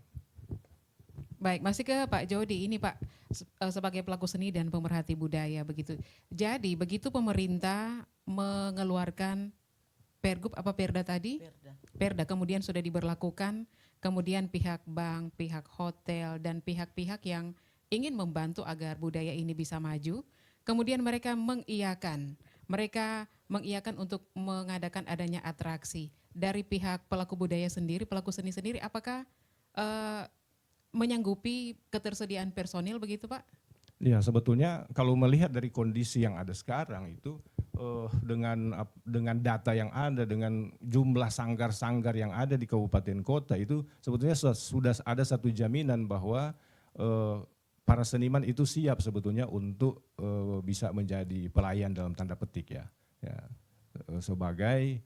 A: Baik, masih ke Pak Jody. Ini Pak sebagai pelaku seni dan pemerhati budaya begitu. Jadi begitu pemerintah mengeluarkan perda tadi? Perda kemudian sudah diberlakukan, kemudian pihak bank, pihak hotel, dan pihak-pihak yang ingin membantu agar budaya ini bisa maju, kemudian mereka mengiyakan untuk mengadakan adanya atraksi. Dari pihak pelaku budaya sendiri, pelaku seni sendiri, apakah menyanggupi ketersediaan personil begitu Pak?
C: Ya, sebetulnya kalau melihat dari kondisi yang ada sekarang itu, dengan data yang ada, dengan jumlah sanggar-sanggar yang ada di kabupaten kota itu, sebetulnya sudah ada satu jaminan bahwa para seniman itu siap sebetulnya untuk bisa menjadi pelayan dalam tanda petik ya sebagai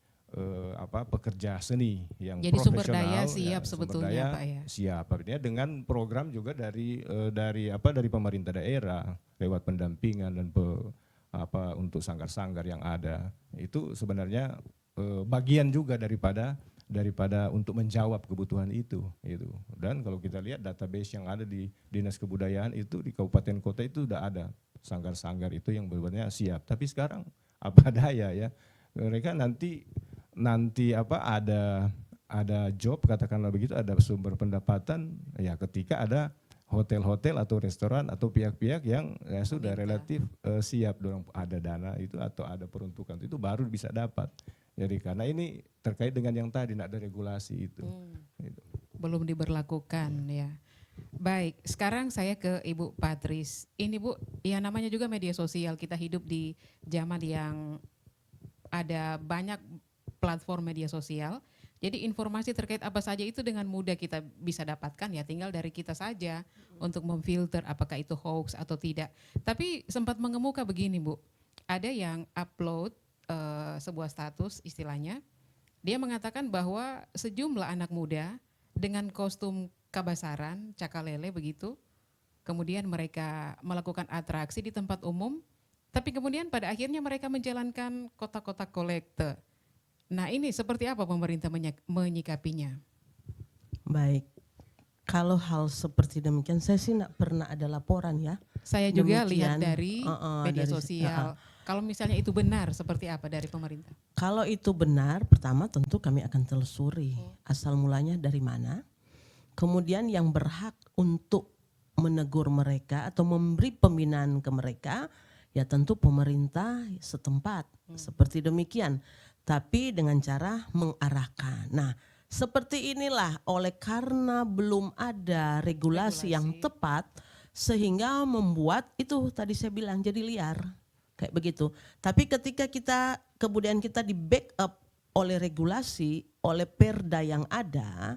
C: pekerja seni yang
A: jadi
C: profesional.
A: Sumber daya siap sebetulnya Pak ya.
C: Siap, artinya dengan program juga dari pemerintah daerah lewat pendampingan dan untuk sanggar-sanggar yang ada. Itu sebenarnya bagian juga daripada daripada untuk menjawab kebutuhan itu gitu. Dan kalau kita lihat database yang ada di Dinas Kebudayaan itu di kabupaten kota itu sudah ada sanggar-sanggar itu yang benar-benar siap. Tapi sekarang apa daya ya, mereka nanti apa ada job katakanlah begitu, ada sumber pendapatan ya ketika ada hotel-hotel atau restoran atau pihak-pihak yang ya sudah relatif siap dorong ada dana itu atau ada peruntukan itu baru bisa dapat. Jadi karena ini terkait dengan yang tadi tidak ada regulasi itu. Gitu.
A: Belum diberlakukan ya. Baik, sekarang saya ke Ibu Patris. Ini Bu, ya namanya juga media sosial, kita hidup di zaman yang ada banyak platform media sosial. Jadi informasi terkait apa saja itu dengan mudah kita bisa dapatkan ya, tinggal dari kita saja untuk memfilter apakah itu hoax atau tidak. Tapi sempat mengemuka begini Bu, ada yang upload sebuah status istilahnya, dia mengatakan bahwa sejumlah anak muda dengan kostum kabasaran, cakalele begitu, kemudian mereka melakukan atraksi di tempat umum, tapi kemudian pada akhirnya mereka menjalankan kotak-kotak kolekte. Nah ini seperti apa pemerintah menyikapinya?
B: Baik, kalau hal seperti demikian saya sih tidak pernah ada laporan ya.
A: Saya juga
B: Demikian,
A: lihat dari media
B: dari-
A: sosial. Kalau misalnya itu benar, seperti apa dari pemerintah?
B: Kalau itu benar, pertama tentu kami akan telusuri asal mulanya dari mana. Kemudian yang berhak untuk menegur mereka atau memberi pembinaan ke mereka, ya tentu pemerintah setempat. Seperti demikian. Tapi dengan cara mengarahkan. Nah, seperti inilah oleh karena belum ada regulasi yang tepat sehingga membuat itu tadi saya bilang jadi liar. Kayak begitu. Tapi ketika kemudian kita di backup oleh regulasi, oleh perda yang ada,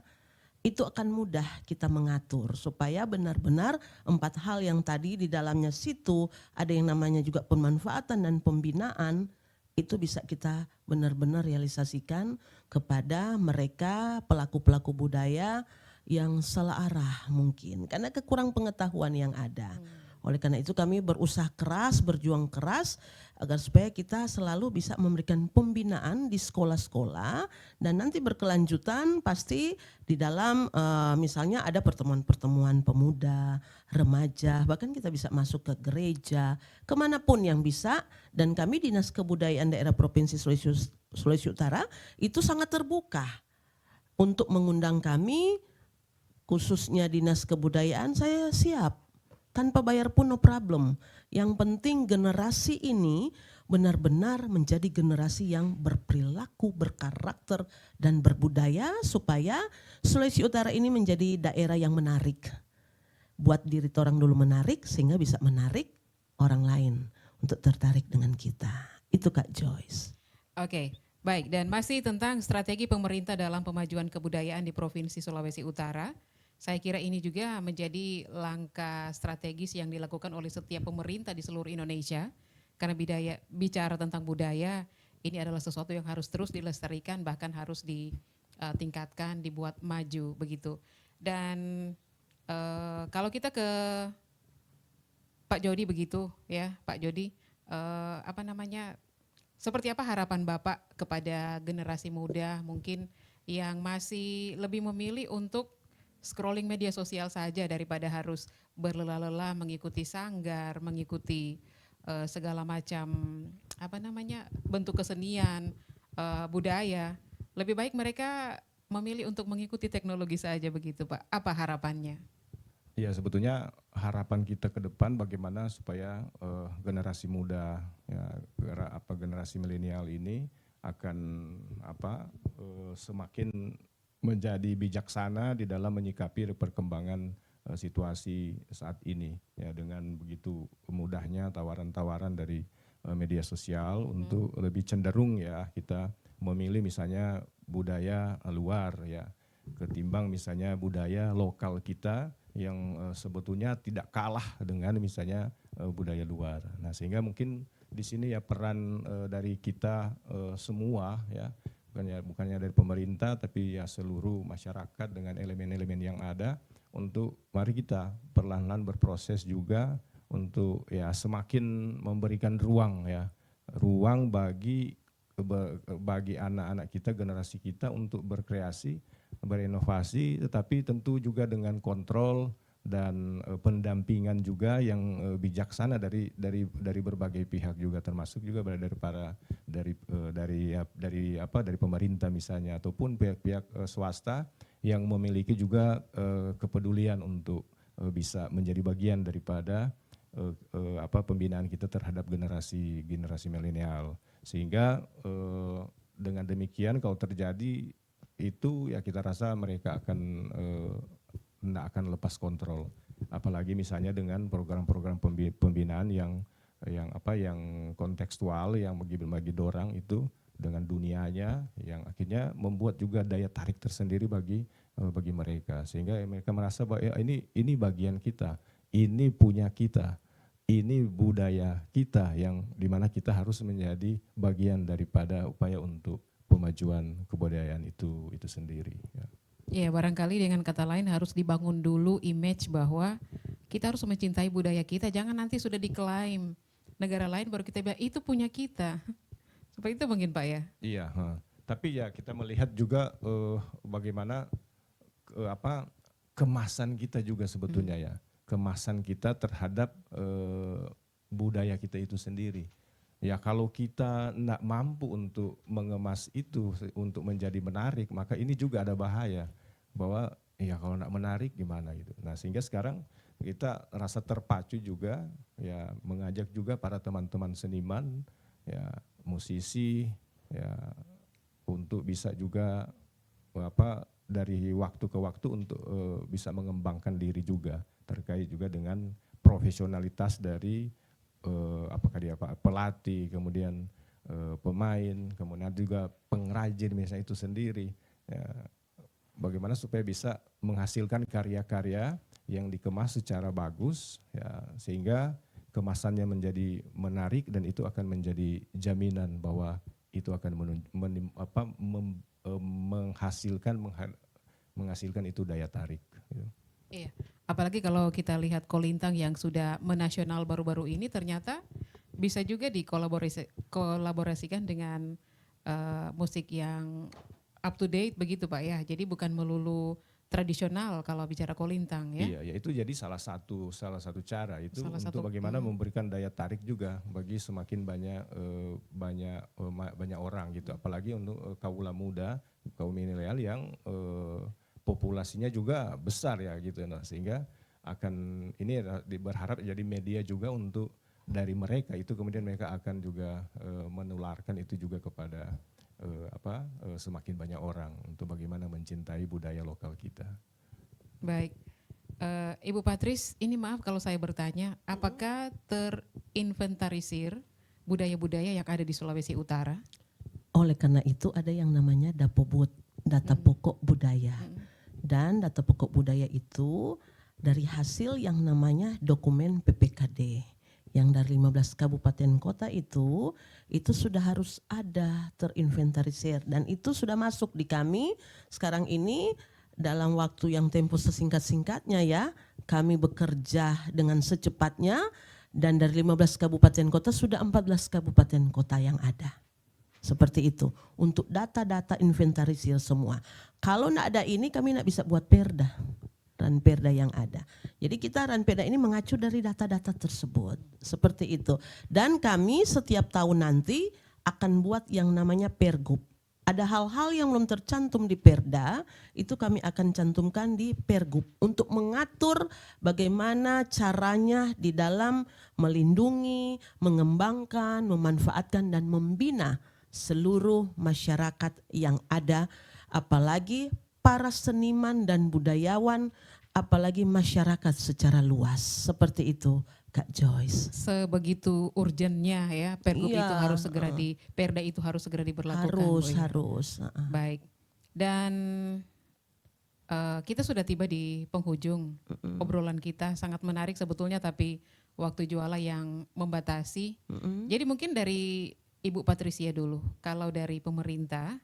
B: itu akan mudah kita mengatur supaya benar-benar 4 hal yang tadi di dalamnya situ ada yang namanya juga pemanfaatan dan pembinaan, itu bisa kita benar-benar realisasikan kepada mereka pelaku-pelaku budaya yang salah arah mungkin karena kekurang pengetahuan yang ada. Oleh karena itu kami berusaha keras, berjuang keras agar supaya kita selalu bisa memberikan pembinaan di sekolah-sekolah dan nanti berkelanjutan pasti di dalam misalnya ada pertemuan-pertemuan pemuda, remaja, bahkan kita bisa masuk ke gereja, kemanapun yang bisa. Dan kami Dinas Kebudayaan Daerah Provinsi Sulawesi Utara itu sangat terbuka untuk mengundang kami, khususnya Dinas Kebudayaan saya siap. Tanpa bayar pun no problem. Yang penting generasi ini benar-benar menjadi generasi yang berperilaku, berkarakter, dan berbudaya supaya Sulawesi Utara ini menjadi daerah yang menarik. Buat diri orang dulu menarik sehingga bisa menarik orang lain untuk tertarik dengan kita. Itu Kak Joyce.
A: Oke, baik. Dan masih tentang strategi pemerintah dalam pemajuan kebudayaan di Provinsi Sulawesi Utara. Saya kira ini juga menjadi langkah strategis yang dilakukan oleh setiap pemerintah di seluruh Indonesia. Karena bicara tentang budaya, ini adalah sesuatu yang harus terus dilestarikan, bahkan harus ditingkatkan, dibuat maju begitu. Dan kalau kita ke Pak Jody begitu ya, Pak Jody, seperti apa harapan Bapak kepada generasi muda mungkin yang masih lebih memilih untuk scrolling media sosial saja daripada harus berlelah-lelah mengikuti sanggar, mengikuti segala macam bentuk kesenian, budaya. Lebih baik mereka memilih untuk mengikuti teknologi saja begitu Pak. Apa harapannya?
C: Ya sebetulnya harapan kita ke depan bagaimana supaya generasi muda, ya, generasi milenial ini akan semakin menjadi bijaksana di dalam menyikapi perkembangan situasi saat ini ya, dengan begitu mudahnya tawaran-tawaran dari media sosial untuk lebih cenderung ya kita memilih misalnya budaya luar ya ketimbang misalnya budaya lokal kita yang sebetulnya tidak kalah dengan misalnya budaya luar. Nah, sehingga mungkin di sini ya peran dari kita semua ya bukannya dari pemerintah tapi ya seluruh masyarakat dengan elemen-elemen yang ada untuk mari kita perlahan-lahan berproses juga untuk ya semakin memberikan ruang bagi bagi anak-anak kita, generasi kita untuk berkreasi, berinovasi, tetapi tentu juga dengan kontrol dan pendampingan juga yang bijaksana dari berbagai pihak juga, termasuk juga dari pemerintah misalnya, ataupun pihak-pihak swasta yang memiliki juga kepedulian untuk bisa menjadi bagian daripada pembinaan kita terhadap generasi milenial. Sehingga dengan demikian kalau terjadi itu ya kita rasa mereka tidak akan lepas kontrol. Apalagi misalnya dengan program-program pembinaan yang kontekstual, yang bagi dorang itu dengan dunianya, yang akhirnya membuat juga daya tarik tersendiri bagi mereka, sehingga mereka merasa bahwa ya, ini bagian kita, ini punya kita, ini budaya kita, yang dimana kita harus menjadi bagian daripada upaya untuk pemajuan kebudayaan itu sendiri. Ya.
A: Ya, barangkali dengan kata lain harus dibangun dulu image bahwa kita harus mencintai budaya kita, jangan nanti sudah diklaim negara lain baru kita bilang itu punya kita. Seperti itu mungkin Pak ya?
C: Iya, tapi ya kita melihat juga bagaimana kemasan kita juga sebetulnya ya, kemasan kita terhadap budaya kita itu sendiri. Ya kalau kita tidak mampu untuk mengemas itu untuk menjadi menarik, maka ini juga ada bahaya bahwa ya kalau tidak menarik gimana gitu. Nah sehingga sekarang kita rasa terpacu juga ya mengajak juga para teman-teman seniman, ya musisi, ya untuk bisa juga dari waktu ke waktu untuk bisa mengembangkan diri juga terkait juga dengan profesionalitas dari pelatih, kemudian pemain, kemudian juga pengrajin misalnya itu sendiri. Ya, bagaimana supaya bisa menghasilkan karya-karya yang dikemas secara bagus, ya, sehingga kemasannya menjadi menarik dan itu akan menjadi jaminan bahwa itu akan menghasilkan itu daya tarik. Gitu.
A: Iya. Apalagi kalau kita lihat Kolintang yang sudah menasional baru-baru ini ternyata bisa juga dikolaborasikan dengan musik yang up to date begitu Pak ya. Jadi bukan melulu tradisional kalau bicara Kolintang ya.
C: Iya, ya itu jadi salah satu cara itu
A: Salah
C: untuk bagaimana memberikan daya tarik juga bagi semakin banyak orang gitu. Apalagi untuk kaula muda, kaum milenial yang populasinya juga besar ya gitu, nah sehingga ini berharap jadi media juga untuk dari mereka itu kemudian mereka akan juga menularkan itu juga kepada semakin banyak orang untuk bagaimana mencintai budaya lokal kita.
A: Baik, Ibu Patris, ini maaf kalau saya bertanya, apakah terinventarisir budaya-budaya yang ada di Sulawesi Utara?
B: Oleh karena itu ada yang namanya DAPOBUD, data pokok budaya. Dan data pokok budaya itu dari hasil yang namanya dokumen PPKD. Yang dari 15 kabupaten kota itu sudah harus ada terinventarisir. Dan itu sudah masuk di kami sekarang ini dalam waktu yang tempo sesingkat-singkatnya ya. Kami bekerja dengan secepatnya dan dari 15 kabupaten kota sudah 14 kabupaten kota yang ada. Seperti itu, untuk data-data inventarisir semua. Kalau tidak ada ini kami tidak bisa buat perda, ranperda yang ada. Jadi kita ranperda ini mengacu dari data-data tersebut, seperti itu. Dan kami setiap tahun nanti akan buat yang namanya pergub. Ada hal-hal yang belum tercantum di perda, itu kami akan cantumkan di pergub untuk mengatur bagaimana caranya di dalam melindungi, mengembangkan, memanfaatkan dan membina seluruh masyarakat yang ada, apalagi para seniman dan budayawan, apalagi masyarakat secara luas. Seperti itu, Kak Joyce.
A: Sebegitu urgennya ya, pergub
B: Iya,
A: itu harus segera perda itu harus segera diberlakukan.
B: Harus.
A: Baik. Dan kita sudah tiba di penghujung obrolan kita, sangat menarik sebetulnya tapi waktu juala yang membatasi. Jadi mungkin dari Ibu Patricia dulu, kalau dari pemerintah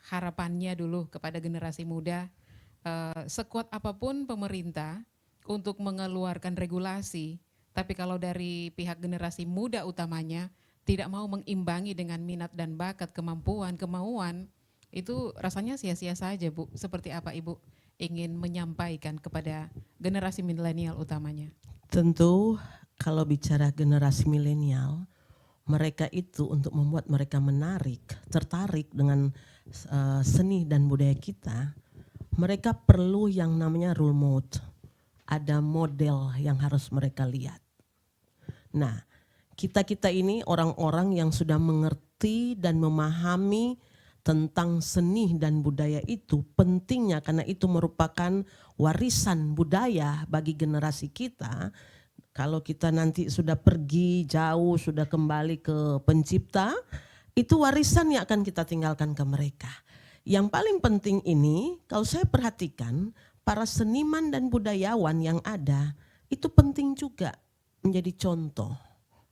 A: harapannya dulu kepada generasi muda, sekuat apapun pemerintah untuk mengeluarkan regulasi, tapi kalau dari pihak generasi muda utamanya tidak mau mengimbangi dengan minat dan bakat, kemauan, itu rasanya sia-sia saja, Bu. Seperti apa Ibu ingin menyampaikan kepada generasi milenial utamanya?
B: Tentu kalau bicara generasi milenial, mereka itu untuk membuat mereka tertarik dengan seni dan budaya kita, mereka perlu yang namanya role model. Ada model yang harus mereka lihat. Nah, kita ini orang-orang yang sudah mengerti dan memahami tentang seni dan budaya itu pentingnya, karena itu merupakan warisan budaya bagi generasi kita. Kalau kita nanti sudah pergi jauh, sudah kembali ke pencipta, itu warisan yang akan kita tinggalkan ke mereka. Yang paling penting ini, kalau saya perhatikan, para seniman dan budayawan yang ada, itu penting juga menjadi contoh.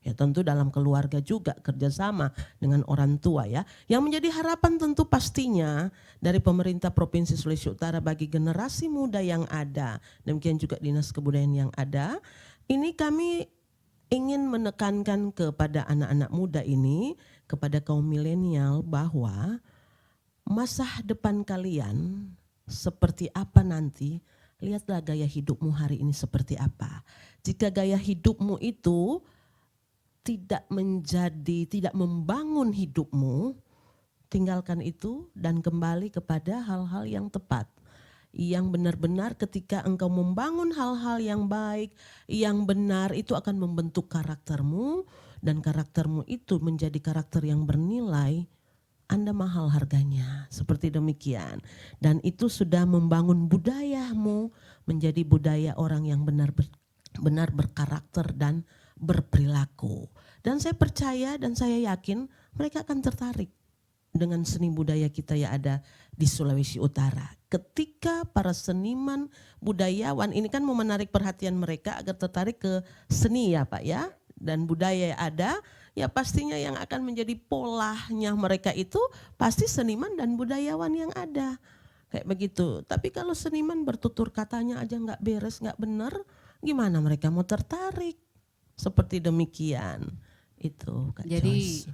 B: Ya tentu dalam keluarga juga kerjasama dengan orang tua ya. Yang menjadi harapan tentu pastinya dari pemerintah Provinsi Sulawesi Utara bagi generasi muda yang ada, demikian juga Dinas Kebudayaan yang ada, ini kami ingin menekankan kepada anak-anak muda ini, kepada kaum milenial bahwa masa depan kalian seperti apa nanti, lihatlah gaya hidupmu hari ini seperti apa. Jika gaya hidupmu itu tidak membangun hidupmu, tinggalkan itu dan kembali kepada hal-hal yang tepat. Yang benar-benar ketika engkau membangun hal-hal yang baik, yang benar, itu akan membentuk karaktermu, dan karaktermu itu menjadi karakter yang bernilai, Anda mahal harganya, seperti demikian. Dan itu sudah membangun budayamu menjadi budaya orang yang benar berkarakter dan berperilaku. Dan saya percaya dan saya yakin mereka akan tertarik dengan seni budaya kita yang ada di Sulawesi Utara. Ketika para seniman budayawan ini kan mau menarik perhatian mereka agar tertarik ke seni ya Pak ya, dan budaya yang ada, ya pastinya yang akan menjadi polanya mereka itu pasti seniman dan budayawan yang ada. Kayak begitu. Tapi kalau seniman bertutur katanya aja nggak beres, nggak benar, gimana mereka mau tertarik? Seperti demikian. Itu Kak
A: Jadi
B: Joyce.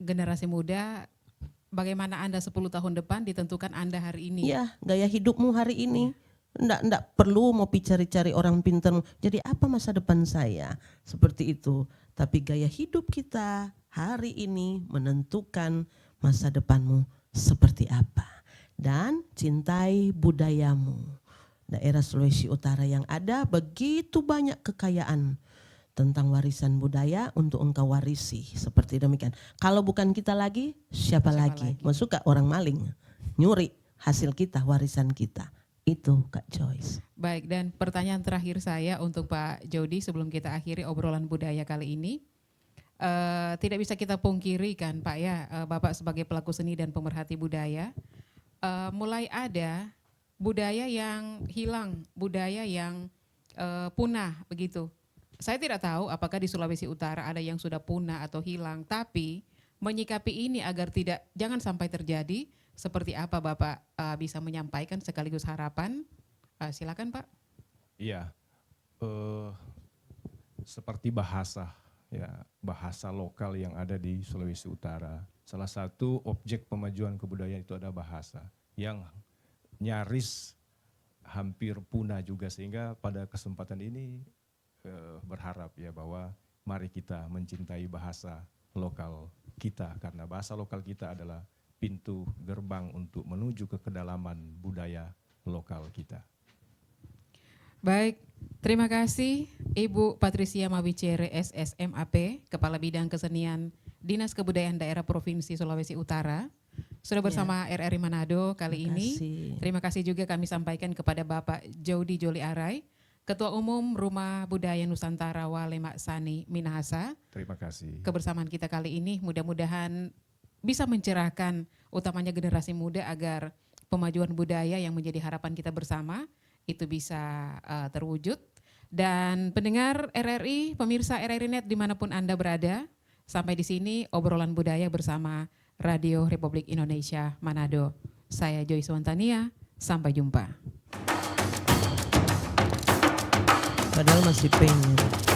A: generasi muda, bagaimana Anda 10 tahun depan ditentukan Anda hari ini.
B: Iya, gaya hidupmu hari ini. Nggak perlu mau cari-cari orang pintar. Jadi apa masa depan saya? Seperti itu. Tapi gaya hidup kita hari ini menentukan masa depanmu seperti apa. Dan cintai budayamu. Daerah Sulawesi Utara yang ada begitu banyak kekayaan tentang warisan budaya untuk engkau warisi, seperti demikian. Kalau bukan kita lagi, siapa lagi? Mau suka orang maling, nyuri hasil kita, warisan kita. Itu Kak Joyce.
A: Baik, dan pertanyaan terakhir saya untuk Pak Jody sebelum kita akhiri obrolan budaya kali ini. Tidak bisa kita pungkiri kan Pak ya, Bapak sebagai pelaku seni dan pemerhati budaya, mulai ada budaya yang hilang, budaya yang punah begitu. Saya tidak tahu apakah di Sulawesi Utara ada yang sudah punah atau hilang, tapi menyikapi ini agar jangan sampai terjadi, seperti apa Bapak bisa menyampaikan sekaligus harapan? Silakan Pak.
C: Iya, seperti bahasa lokal yang ada di Sulawesi Utara. Salah satu objek pemajuan kebudayaan itu ada bahasa yang nyaris hampir punah juga, sehingga pada kesempatan ini berharap ya bahwa mari kita mencintai bahasa lokal kita, karena bahasa lokal kita adalah pintu gerbang untuk menuju ke kedalaman budaya lokal kita.
A: Baik, terima kasih Ibu Patricia Mawicere SSMAP, Kepala Bidang Kesenian Dinas Kebudayaan Daerah Provinsi Sulawesi Utara. Sudah bersama RRI Manado kali ini. Terima kasih juga kami sampaikan kepada Bapak Jody Joli Arai, Ketua Umum Rumah Budaya Nusantara Wale Maksani Minahasa.
C: Terima kasih.
A: Kebersamaan kita kali ini mudah-mudahan bisa mencerahkan utamanya generasi muda agar pemajuan budaya yang menjadi harapan kita bersama itu bisa terwujud. Dan pendengar RRI, pemirsa RRI Net dimanapun Anda berada, sampai di sini obrolan budaya bersama Radio Republik Indonesia Manado. Saya Joyce Wantania, sampai jumpa.
B: Padahal masih pengen.